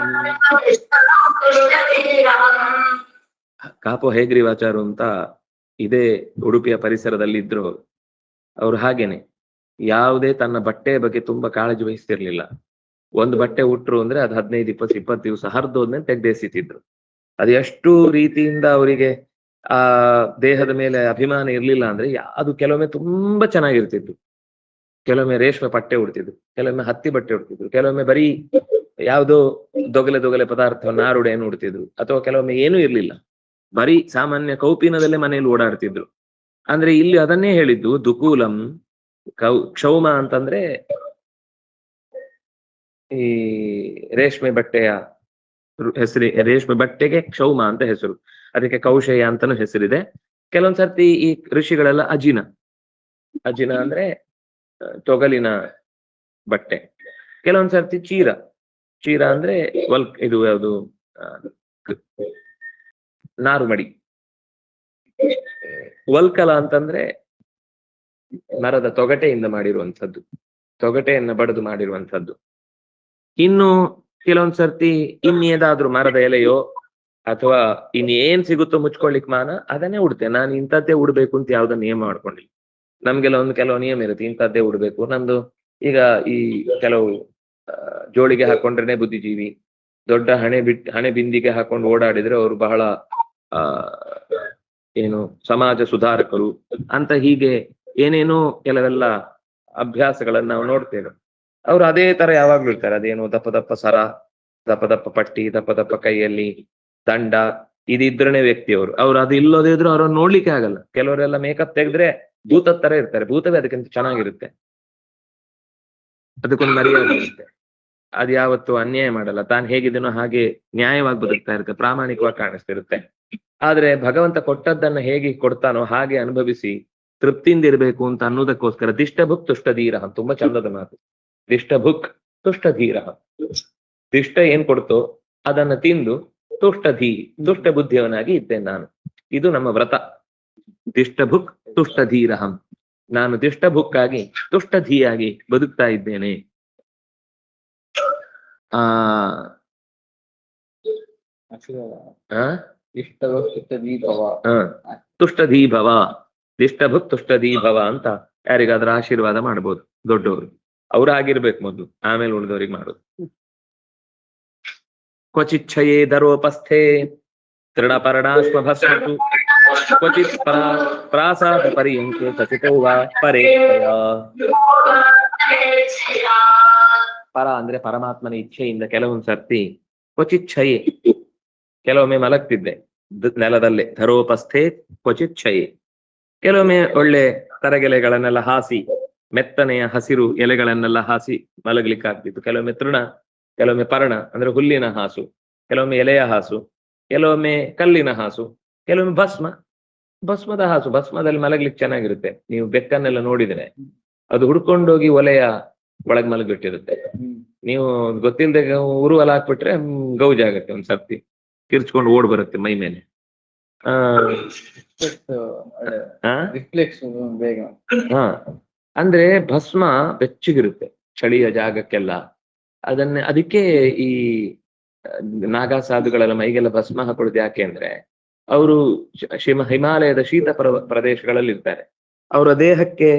ಕಾಪು ಹೇಗ್ರೀವಾಚಾರು ಅಂತ ಇದೇ ಉಡುಪಿಯ ಪರಿಸರದಲ್ಲಿ ಇದ್ರು. ಅವ್ರು ಹಾಗೇನೆ ಯಾವುದೇ ತನ್ನ ಬಟ್ಟೆಯ ಬಗ್ಗೆ ತುಂಬಾ ಕಾಳಜಿ ವಹಿಸ್ತಿರ್ಲಿಲ್ಲ. ಒಂದು ಬಟ್ಟೆ ಉಟ್ರು ಅಂದ್ರೆ ಅದು 15-20 ದಿವಸ ಹರಿದೋದ್ಮೇಲೆ ತೆಗ್ದೇಸಿತಿದ್ರು. ಅದು ಎಷ್ಟು ರೀತಿಯಿಂದ ಅವರಿಗೆ ಆ ದೇಹದ ಮೇಲೆ ಅಭಿಮಾನ ಇರ್ಲಿಲ್ಲ ಅಂದ್ರೆ ಅದು ಕೆಲವೊಮ್ಮೆ ತುಂಬಾ ಚೆನ್ನಾಗಿರ್ತಿತ್ತು. ಕೆಲವೊಮ್ಮೆ ರೇಷ್ಮೆ ಬಟ್ಟೆ ಉಡ್ತಿದ್ರು, ಕೆಲವೊಮ್ಮೆ ಹತ್ತಿ ಬಟ್ಟೆ ಉಡ್ತಿದ್ರು, ಕೆಲವೊಮ್ಮೆ ಬರೀ ಯಾವುದೋ ದೊಗಲೆ ಪದಾರ್ಥ ನಾರುಡೆಯನ್ನು ಉಡ್ತಿದ್ರು, ಅಥವಾ ಕೆಲವೊಮ್ಮೆ ಏನೂ ಇರ್ಲಿಲ್ಲ, ಬರೀ ಸಾಮಾನ್ಯ ಕೌಪೀನದಲ್ಲೇ ಮನೆಯಲ್ಲಿ ಓಡಾಡ್ತಿದ್ರು. ಅಂದ್ರೆ ಇಲ್ಲಿ ಅದನ್ನೇ ಹೇಳಿದ್ದು ದುಕೂಲಂ. ಕ್ಷೌಮ ಅಂತಂದ್ರೆ ಈ ರೇಷ್ಮೆ ಬಟ್ಟೆಯ ರೇಷ್ಮೆ ಬಟ್ಟೆಗೆ ಕ್ಷೌಮ ಅಂತ ಹೆಸರು, ಅದಕ್ಕೆ ಕೌಶೇಯ ಅಂತಾನು ಹೆಸರಿದೆ. ಕೆಲವೊಂದ್ಸರ್ತಿ ಈ ಋಷಿಗಳೆಲ್ಲ ಅಜಿನ ಅಂದ್ರೆ ತೊಗಲಿನ ಬಟ್ಟೆ, ಕೆಲವೊಂದ್ಸರ್ತಿ ಚೀರ ಅಂದ್ರೆ ಇದು ಯಾವುದು ನಾರುಮಡಿ. ವಲ್ಕಲ ಅಂತಂದ್ರೆ ಮರದ ತೊಗಟೆಯಿಂದ ಮಾಡಿರುವಂಥದ್ದು, ತೊಗಟೆಯನ್ನ ಬಡಿದು ಮಾಡಿರುವಂಥದ್ದು. ಇನ್ನು ಕೆಲವೊಂದ್ಸರ್ತಿ ಇನ್ನೇದಾದ್ರೂ ಮರದ ಎಲೆಯೋ ಅಥವಾ ಇನ್ನೇನ್ ಸಿಗುತ್ತೋ ಮುಚ್ಕೊಳ್ಳಿಕ್ ಮಾನ ಅದನ್ನೇ ಉಡ್ತೇನೆ. ನಾನು ಇಂಥದ್ದೇ ಉಡ್ಬೇಕು ಅಂತ ಯಾವ್ದೋ ನಿಯಮ ಮಾಡ್ಕೊಂಡಿಲ್ಲ. ನಮ್ಗೆಲ್ಲ ಕೆಲವು ನಿಯಮ ಇರುತ್ತೆ, ಇಂಥದ್ದೇ ಉಡ್ಬೇಕು. ನಂದು ಈಗ ಈ ಕೆಲವು ಜೋಳಿಗೆ ಹಾಕೊಂಡ್ರೇನೆ ಬುದ್ಧಿಜೀವಿ, ದೊಡ್ಡ ಹಣೆ ಬಿಂದಿಗೆ ಹಾಕೊಂಡು ಓಡಾಡಿದ್ರೆ ಅವರು ಬಹಳ ಏನು ಸಮಾಜ ಸುಧಾರಕರು ಅಂತ, ಹೀಗೆ ಏನೇನೋ ಕೆಲವೆಲ್ಲ ಅಭ್ಯಾಸಗಳನ್ನ ನಾವು ನೋಡ್ತೇವೆ. ಅವ್ರು ಅದೇ ತರ ಯಾವಾಗ್ಲೂ ಇರ್ತಾರೆ. ಅದೇನು ದಪ್ಪ ದಪ್ಪ ಸರ, ದಪ್ಪ ದಪ್ಪ ಪಟ್ಟಿ, ದಪ್ಪ ದಪ್ಪ ಕೈಯಲ್ಲಿ ದಂಡ, ಇದಿದ್ರನೇ ವ್ಯಕ್ತಿಯವರು. ಅವ್ರು ಅದು ಇಲ್ಲೋದೇ ಇದ್ರು ಅವ್ರನ್ನ ನೋಡ್ಲಿಕ್ಕೆ ಆಗಲ್ಲ. ಕೆಲವರೆಲ್ಲ ಮೇಕಪ್ ತೆಗೆದ್ರೆ ಭೂತದ ತರ ಇರ್ತಾರೆ, ಭೂತವೇ ಅದಕ್ಕಿಂತ ಚೆನ್ನಾಗಿರುತ್ತೆ, ಅದಕ್ಕೊಂದು ಮರ್ಯಾದೆ ಇರುತ್ತೆ. ಅದು ಯಾವತ್ತು ಅನ್ಯಾಯ ಮಾಡಲ್ಲ, ತಾನು ಹೇಗಿದ್ದೀನೋ ಹಾಗೆ ನ್ಯಾಯವಾಗಿ ಬದುಕ್ತಾ ಇರುತ್ತೆ, ಪ್ರಾಮಾಣಿಕವಾಗಿ ಕಾಣಿಸ್ತಿರುತ್ತೆ. ಆದ್ರೆ ಭಗವಂತ ಕೊಟ್ಟದ್ದನ್ನ ಹೇಗೆ ಕೊಡ್ತಾನೋ ಹಾಗೆ ಅನುಭವಿಸಿ ತೃಪ್ತಿಯಿಂದ ಇರ್ಬೇಕು ಅಂತ ಅನ್ನೋದಕ್ಕೋಸ್ಕರ ದಿಷ್ಟಭುಕ್ ತುಷ್ಟಧೀರ, ತುಂಬಾ ಚಂದದ ಮಾತು. ದಿಷ್ಟಭುಕ್ ತುಷ್ಟಧೀರ, ದಿಷ್ಟ ಏನ್ ಕೊಡ್ತೋ ಅದನ್ನ ತಿಂದು ತುಷ್ಟಧೀ, ದುಷ್ಟ ಬುದ್ಧಿಯವನಾಗಿ ಇದ್ದೇನೆ ನಾನು. ಇದು ನಮ್ಮ ವ್ರತ. ದಿಷ್ಟಭುಕ್ ತುಷ್ಟಧೀರಹಂ, ನಾನು ದಿಷ್ಟಭುಕ್ಕಾಗಿ ತುಷ್ಟಧೀಯಾಗಿ ಬದುಕ್ತಾ ಇದ್ದೇನೆ. ತುಷ್ಟಧೀಭವ, ದಿಷ್ಟಭುಕ್ ತುಷ್ಟಧೀಭವ ಅಂತ ಯಾರಿಗಾದ್ರೂ ಆಶೀರ್ವಾದ ಮಾಡ್ಬೋದು ದೊಡ್ಡವರು. ಅವ್ರಾಗಿರ್ಬೇಕು ಮೊದ್ಲು, ಆಮೇಲೆ ಉಳಿದವ್ರಿಗೆ ಮಾಡೋದು. ಕ್ವಚಿಚ್ಛಯೇ ದರೋಪಸ್ಥೆ ತೃಣಪರ್ಣಾಶ್ವಭಸ್ಮತು ಕ್ವಚಿತ್ ಪ್ರಾಸಾದ ಪರ್ಯಂಕೆ ಸಚಿತೋ ವಾ ಪರೇಕ್ಷಯ. ಪರ ಅಂದ್ರೆ ಪರಮಾತ್ಮನ ಇಚ್ಛೆಯಿಂದ ಕೆಲವೊಂದು ಸರ್ತಿ ಕ್ವಚಿಚ್ಛಯೇ, ಕೆಲವೊಮ್ಮೆ ಮಲಗ್ತಿದ್ದೆ ನೆಲದಲ್ಲೇ, ಧರೋಪಸ್ಥೆ ಕ್ವಚಿಚ್ಛಯೇ. ಕೆಲವೊಮ್ಮೆ ಒಳ್ಳೆ ತರಗೆಲೆಗಳನ್ನೆಲ್ಲ ಹಾಸಿ, ಮೆತ್ತನೆಯ ಹಸಿರು ಎಲೆಗಳನ್ನೆಲ್ಲ ಹಾಸಿ ಮಲಗ್ಲಿಕ್ಕಾಗ್ತಿತ್ತು. ಕೆಲವೊಮ್ಮೆ ತೃಣ, ಕೆಲವೊಮ್ಮೆ ಪರ್ಣ ಅಂದ್ರೆ ಹುಲ್ಲಿನ ಹಾಸು, ಕೆಲವೊಮ್ಮೆ ಎಲೆಯ ಹಾಸು, ಕೆಲವೊಮ್ಮೆ ಕಲ್ಲಿನ ಹಾಸು, ಕೆಲವೊಮ್ಮೆ ಭಸ್ಮದ ಹಾಸು. ಭಸ್ಮದಲ್ಲಿ ಮಲಗ್ಲಿಕ್ಕೆ ಚೆನ್ನಾಗಿರುತ್ತೆ. ನೀವು ಬೆಕ್ಕನ್ನೆಲ್ಲ ನೋಡಿದ್ರೆ ಅದು ಹುಡ್ಕೊಂಡೋಗಿ ಒಲೆಯ ಒಳಗ್ ಮಲಗ್ಬಿಟ್ಟಿರುತ್ತೆ. ನೀವು ಗೊತ್ತಿಲ್ದೆ ಉರುವಲ ಹಾಕ್ಬಿಟ್ರೆ ಗೌಜಾಗತ್ತೆ, ಒಂದ್ ಸರ್ತಿ ಕಿರ್ಚ್ಕೊಂಡು ಓಡ್ ಬರುತ್ತೆ ಮೈ ಮೇಲೆ. ಅಂದ್ರೆ ಭಸ್ಮ ಬೆಚ್ಚಗಿರುತ್ತೆ ಚಳಿಯ ಜಾಗಕ್ಕೆಲ್ಲ. ಅದಕ್ಕೆ ಈ ನಾಗಾ ಸಾಧುಗಳೆಲ್ಲ ಮೈಗೆಲ್ಲ ಭಸ್ಮ ಹಾಕೊಳ್ಳೋದು ಯಾಕೆ ಅಂದ್ರೆ ಅವರು ಹಿಮಾಲಯದ ಶೀತ ಪ್ರದೇಶಗಳಲ್ಲಿ ಇರ್ತಾರೆ. ಅವರ ದೇಹಕ್ಕೆ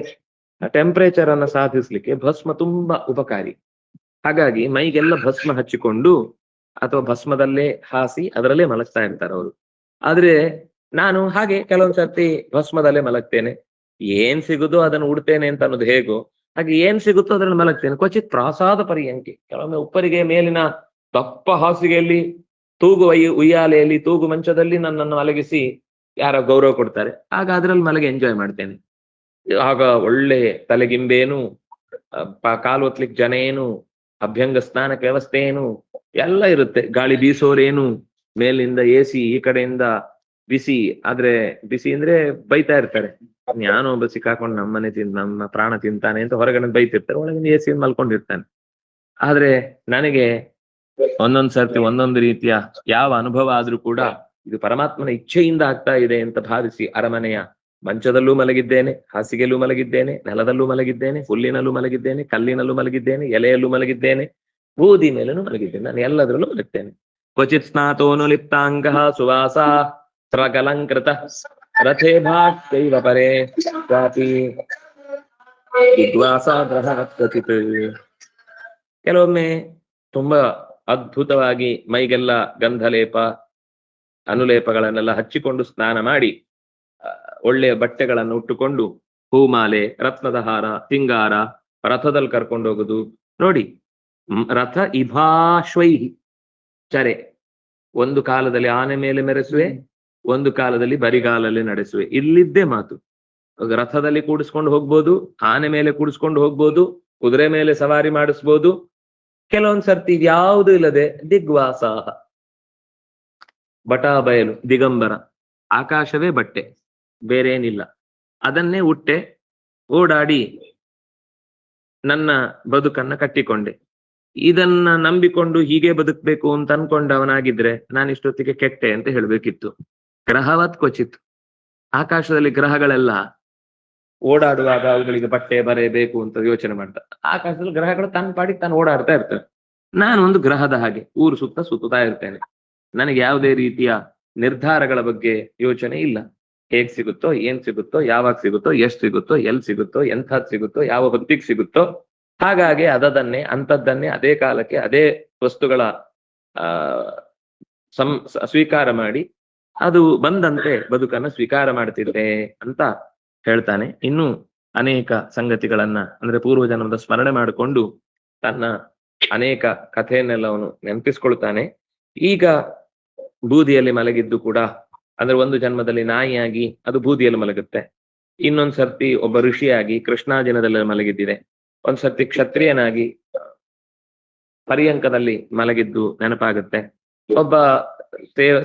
ಟೆಂಪರೇಚರ್ ಅನ್ನ ಸಾಧಿಸ್ಲಿಕ್ಕೆ ಭಸ್ಮ ತುಂಬಾ ಉಪಕಾರಿ. ಹಾಗಾಗಿ ಮೈಗೆಲ್ಲ ಭಸ್ಮ ಹಚ್ಚಿಕೊಂಡು ಅಥವಾ ಭಸ್ಮದಲ್ಲೇ ಹಾಸಿ ಅದರಲ್ಲೇ ಮಲಗ್ತಾ ಇರ್ತಾರೆ ಅವರು. ಆದ್ರೆ ನಾನು ಹಾಗೆ ಕೆಲವೊಂದ್ ಸರ್ತಿ ಭಸ್ಮದಲ್ಲೇ ಮಲಗ್ತೇನೆ. ಏನ್ ಸಿಗುದೋ ಅದನ್ನು ಉಡ್ತೇನೆ ಅಂತ ಅನ್ನೋದು ಹೇಗೋ ಹಾಗೆ ಏನ್ ಸಿಗುತ್ತೋ ಅದ್ರಲ್ಲಿ ಮಲಗ್ತೇನೆ. ಕ್ವಚಿತ್ ಪ್ರಾಸಾದ ಪರ್ಯಂಕೆ, ಕೆಲವೊಮ್ಮೆ ಉಪ್ಪರಿಗೆ ಮೇಲಿನ ದಪ್ಪ ಹಾಸಿಗೆಯಲ್ಲಿ ತೂಗು ಉಯ್ಯಾಲೆಯಲ್ಲಿ ತೂಗು ಮಂಚದಲ್ಲಿ ನನ್ನನ್ನು ಮಲಗಿಸಿ ಯಾರೋ ಗೌರವ ಕೊಡ್ತಾರೆ, ಆಗ ಅದ್ರಲ್ಲಿ ಮಲಗಿ ಎಂಜಾಯ್ ಮಾಡ್ತೇನೆ. ಆಗ ಒಳ್ಳೆ ತಲೆಗಿಂಬೇನು, ಕಾಲು ಒತ್ಲಿಕ್ಕೆ ಜನ ಏನು, ಅಭ್ಯಂಗ ಸ್ನಾನಕ್ಕೆ ವ್ಯವಸ್ಥೆ ಏನು ಎಲ್ಲ ಇರುತ್ತೆ. ಗಾಳಿ ಬೀಸೋರೇನು, ಮೇಲಿಂದ ಎಸಿ, ಈ ಕಡೆಯಿಂದ ಬಿಸಿ. ಆದ್ರೆ ಬಿಸಿ ಅಂದ್ರೆ ಬೈತಾ ಇರ್ತಾರೆ, ಯಾನೊಬ್ಬ ಸಿಕ್ಕಾಕೊಂಡು ನಮ್ಮನೆ ನಮ್ಮ ಪ್ರಾಣ ತಿಂತಾನೆ ಅಂತ ಹೊರಗಡೆ ಬೈತಿರ್ತಾರೆ, ಒಳಗಿಂದ ಎಸಿ ಮಲ್ಕೊಂಡಿರ್ತಾನೆ. ಆದ್ರೆ ನನಗೆ ಒಂದೊಂದ್ ಸರ್ತಿ ಒಂದೊಂದು ರೀತಿಯ ಯಾವ ಅನುಭವ ಆದ್ರೂ ಕೂಡ ಇದು ಪರಮಾತ್ಮನ ಇಚ್ಛೆಯಿಂದ ಆಗ್ತಾ ಇದೆ ಅಂತ ಭಾವಿಸಿ ಅರಮನೆಯ ಮಂಚದಲ್ಲೂ ಮಲಗಿದ್ದೇನೆ, ಹಾಸಿಗೆಯಲ್ಲೂ ಮಲಗಿದ್ದೇನೆ, ನೆಲದಲ್ಲೂ ಮಲಗಿದ್ದೇನೆ, ಹುಲ್ಲಿನಲ್ಲೂ ಮಲಗಿದ್ದೇನೆ, ಕಲ್ಲಿನಲ್ಲೂ ಮಲಗಿದ್ದೇನೆ, ಎಲೆಯಲ್ಲೂ ಮಲಗಿದ್ದೇನೆ, ಬೂದಿ ಮೇಲೂ ಮಲಗಿದ್ದೇನೆ. ನಾನು ಎಲ್ಲದರಲ್ಲೂ ಮಲಗ್ತೇನೆ. ಕ್ವಚಿತ್ ಸ್ನಾತೋನು ಲಿಪ್ತಾಂಗ ಸುವಾಸ ತ್ರಗಲಂಕೃತ ರಥೇ ಭಾಗೈವ ಪರೇ ಗಾತಿ ವಿದ್ವಾಸ ಗ್ರಹಣತ್. ಕೆಲವೊಮ್ಮೆ ತುಂಬಾ ಅದ್ಭುತವಾಗಿ ಮೈಗೆಲ್ಲ ಗಂಧಲೇಪ ಅನುಲೇಪಗಳನ್ನೆಲ್ಲ ಹಚ್ಚಿಕೊಂಡು ಸ್ನಾನ ಮಾಡಿ ಒಳ್ಳೆಯ ಬಟ್ಟೆಗಳನ್ನು ಉಟ್ಟುಕೊಂಡು ಹೂಮಾಲೆ, ರತ್ನದ ಹಾರ, ಸಿಂಗಾರ ರಥದಲ್ಲಿ ಕರ್ಕೊಂಡು ಹೋಗುದು ನೋಡಿ. ರಥ ಇಭಾಶ್ವೈಹಿ ಚರೆ, ಒಂದು ಕಾಲದಲ್ಲಿ ಆನೆ ಮೇಲೆ ಮೆರೆಸುವೆ, ಒಂದು ಕಾಲದಲ್ಲಿ ಬರಿಗಾಲಲ್ಲಿ ನಡೆಸುವೆ. ಇಲ್ಲಿದ್ದೇ ಮಾತು. ರಥದಲ್ಲಿ ಕೂಡಿಸ್ಕೊಂಡು ಹೋಗ್ಬೋದು, ಆನೆ ಮೇಲೆ ಕೂಡಿಸ್ಕೊಂಡು ಹೋಗ್ಬೋದು, ಕುದುರೆ ಮೇಲೆ ಸವಾರಿ ಮಾಡಿಸ್ಬೋದು, ಕೆಲವೊಂದ್ ಸರ್ತಿ ಇದ್ಯಾವುದು ಇಲ್ಲದೆ ದಿಗ್ವಾಸಾಹ, ಬಟಾ ಬಯಲು, ದಿಗಂಬರ, ಆಕಾಶವೇ ಬಟ್ಟೆ, ಬೇರೆ ಏನಿಲ್ಲ, ಅದನ್ನೇ ಉಟ್ಟೆ, ಓಡಾಡಿ ನನ್ನ ಬದುಕನ್ನ ಕಟ್ಟಿಕೊಂಡೆ. ಇದನ್ನ ನಂಬಿಕೊಂಡು ಹೀಗೆ ಬದುಕ್ಬೇಕು ಅಂತ ಅನ್ಕೊಂಡವನಾಗಿದ್ರೆ ನಾನು ಇಷ್ಟೊತ್ತಿಗೆ ಕೆಟ್ಟೆ ಅಂತ ಹೇಳ್ಬೇಕಿತ್ತು. ಗ್ರಹವತ್ ಕ್ವಚಿತ್, ಆಕಾಶದಲ್ಲಿ ಗ್ರಹಗಳೆಲ್ಲ ಓಡಾಡುವಾಗ ಅವುಗಳಿಗೆ ಬಟ್ಟೆ ಬರೆ ಬೇಕು ಅಂತ ಯೋಚನೆ ಮಾಡ್ತಾರೆ. ಆಕಾಶದಲ್ಲಿ ಗ್ರಹಗಳು ತನ್ನ ಪಾಡಿಗೆ ತಾನು ಓಡಾಡ್ತಾ ಇರ್ತವೆ. ನಾನು ಒಂದು ಗ್ರಹದ ಹಾಗೆ ಊರು ಸುತ್ತಾ ಇರ್ತೇನೆ. ನನಗೆ ಯಾವುದೇ ರೀತಿಯ ನಿರ್ಧಾರಗಳ ಬಗ್ಗೆ ಯೋಚನೆ ಇಲ್ಲ. ಹೇಗ್ ಸಿಗುತ್ತೋ, ಏನ್ ಸಿಗುತ್ತೋ, ಯಾವಾಗ ಸಿಗುತ್ತೋ, ಎಷ್ಟು ಸಿಗುತ್ತೋ, ಎಲ್ಲಿ ಸಿಗುತ್ತೋ, ಎಂಥದ್ ಸಿಗುತ್ತೋ, ಯಾವ ಹೊತ್ತಿಗೆ ಸಿಗುತ್ತೋ, ಹಾಗಾಗಿ ಅದನ್ನೇ ಅಂಥದ್ದನ್ನೇ ಅದೇ ಕಾಲಕ್ಕೆ ಅದೇ ವಸ್ತುಗಳ ಸ್ವೀಕಾರ ಮಾಡಿ ಅದು ಬಂದಂತೆ ಬದುಕನ್ನ ಸ್ವೀಕಾರ ಮಾಡ್ತಿದ್ದೆ ಅಂತ ಹೇಳ್ತಾನೆ. ಇನ್ನು ಅನೇಕ ಸಂಗತಿಗಳನ್ನ ಅಂದ್ರೆ ಪೂರ್ವಜನ್ಮದ ಸ್ಮರಣೆ ಮಾಡಿಕೊಂಡು ತನ್ನ ಅನೇಕ ಕಥೆಯನ್ನೆಲ್ಲ ಅವನು ನೆನಪಿಸ್ಕೊಳ್ತಾನೆ. ಈಗ ಬೂದಿಯಲ್ಲಿ ಮಲಗಿದ್ದು ಕೂಡ ಅಂದ್ರೆ ಒಂದು ಜನ್ಮದಲ್ಲಿ ನಾಯಿಯಾಗಿ ಅದು ಬೂದಿಯಲ್ಲಿ ಮಲಗುತ್ತೆ, ಇನ್ನೊಂದ್ ಸರ್ತಿ ಒಬ್ಬ ಋಷಿಯಾಗಿ ಕೃಷ್ಣಾಜಿನದಲ್ಲಿ ಮಲಗಿದ್ದಿದೆ, ಒಂದ್ ಸರ್ತಿ ಕ್ಷತ್ರಿಯನಾಗಿ ಪರ್ಯಂಕದಲ್ಲಿ ಮಲಗಿದ್ದು ನೆನಪಾಗುತ್ತೆ, ಒಬ್ಬ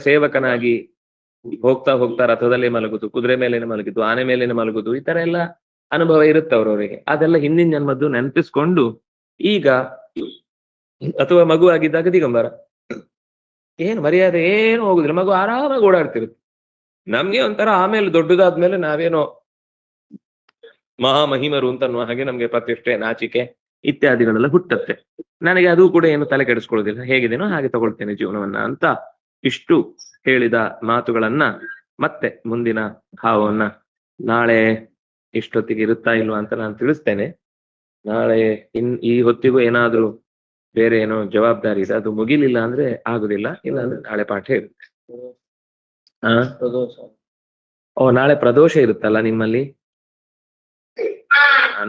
ಸೇವಕನಾಗಿ ಹೋಗ್ತಾ ಹೋಗ್ತಾ ರಥದಲ್ಲಿ ಮಲಗುದು, ಕುದುರೆ ಮೇಲೇನೆ ಮಲಗಿದ್ದು, ಆನೆ ಮೇಲೇನೆ ಮಲಗುದು, ಈ ತರ ಎಲ್ಲ ಅನುಭವ ಇರುತ್ತೆ ಅವರವರಿಗೆ. ಅದೆಲ್ಲ ಹಿಂದಿನ ಜನ್ಮದ್ದು ನೆನಪಿಸ್ಕೊಂಡು ಈಗ ಅಥವಾ ಮಗು ಆಗಿದ್ದಾಗ ದಿಗಂಬರ, ಏನು ಮರ್ಯಾದೆ ಏನು ಹೋಗುದಿಲ್ಲ, ಮಗು ಆರಾಮಾಗಿ ಓಡಾಡ್ತಿರುತ್ತೆ. ನಮ್ಗೆ ಒಂಥರ ಆಮೇಲೆ ದೊಡ್ಡದಾದ್ಮೇಲೆ ನಾವೇನೋ ಮಹಾಮಹಿಮರು ಅಂತ ಅನ್ನುವ ಹಾಗೆ ನಮ್ಗೆ ಪ್ರತಿಷ್ಠೆ, ನಾಚಿಕೆ ಇತ್ಯಾದಿಗಳೆಲ್ಲ ಹುಟ್ಟತ್ತೆ. ನನಗೆ ಅದು ಕೂಡ ಏನು ತಲೆ ಕೆಡಿಸ್ಕೊಳ್ಳೋದಿಲ್ಲ, ಹೇಗಿದೇನೋ ಹಾಗೆ ತಗೊಳ್ತೇನೆ ಜೀವನವನ್ನ ಅಂತ ಇಷ್ಟು ಹೇಳಿದ ಮಾತುಗಳನ್ನ ಮತ್ತೆ ಮುಂದಿನ ಭಾವವನ್ನ ನಾಳೆ ಇಷ್ಟೊತ್ತಿಗೆ ಇರುತ್ತಾ ಇಲ್ವಾ ಅಂತ ನಾನು ತಿಳಿಸ್ತೇನೆ. ನಾಳೆ ಈ ಹೊತ್ತಿಗೂ ಏನಾದ್ರೂ ಬೇರೆ ಏನೋ ಜವಾಬ್ದಾರಿ ಇದೆ, ಅದು ಮುಗಿಲಿಲ್ಲ ಅಂದ್ರೆ ಆಗುದಿಲ್ಲ, ಇಲ್ಲ ಅಂದ್ರೆ ನಾಳೆ ಪಾಠ ಇರುತ್ತೆ. ನಾಳೆ ಪ್ರದೋಷ ಇರುತ್ತಲ್ಲ ನಿಮ್ಮಲ್ಲಿ?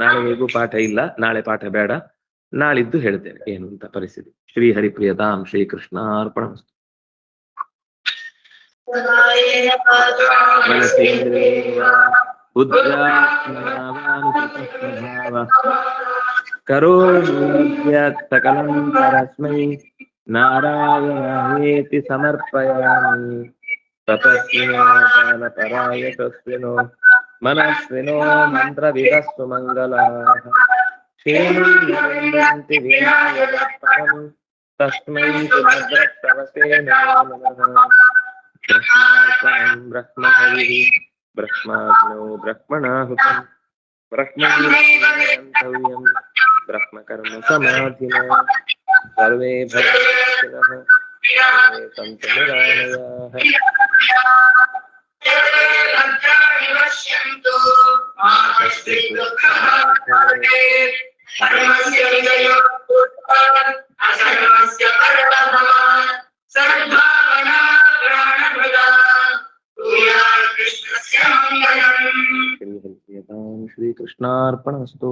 ನಾಳೆ ಹೇಗೂ ಪಾಠ ಇಲ್ಲ, ನಾಳೆ ಪಾಠ ಬೇಡ, ನಾಳಿದ್ದು ಹೇಳ್ತೇನೆ ಏನು ಅಂತ ಪರಿಸ್ಥಿತಿ. ಶ್ರೀ ಹರಿಪ್ರಿಯತಾಂ ಶ್ರೀ ಕೃಷ್ಣ ಅರ್ಪಣಮಸ್ತು. ಕರೋಮಿ ಪರಸ್ಮೈ ನಾರಾಯಣೇತಿ ಸಮರ್ಪಯಾಮಿ. ತಪಸ್ವಿನೋ ದಾನಪರಾಯಣೋ ಮನಸ್ವಿನೋ ಮಂತ್ರವಿದಸ್ಸು ಮಂಗಲಾಃ. ಕ್ಷೇಮಂತಿ ವಿನಾಯಕರ್ಪಣಂ ತಸ್ಮೈ ಭದ್ರಸ್ತವಸೇ ನಮೋ ನಮಃ. ಬ್ರಹ್ಮಾರ್ಪಣಂ ಬ್ರಹ್ಮಹವಿಃ ಬ್ರಹ್ಮಾಗ್ನೋ ಬ್ರಹ್ಮಣಾಹುತಂ ಬ್ರಹ್ಮೈವಾಂತವ್ಯಂ ಬ್ರಹ್ಮಕರ್ಮ ಸಮಾಧಿನಃ. ಸರ್ವೇ ಭವಂತು ಸರ್ವೇ ಸಂತು ನಿರಾಮಯಾಃ. ಶ್ರೀ ಕೃಷ್ಣಾರ್ಪಣಮಸ್ತು.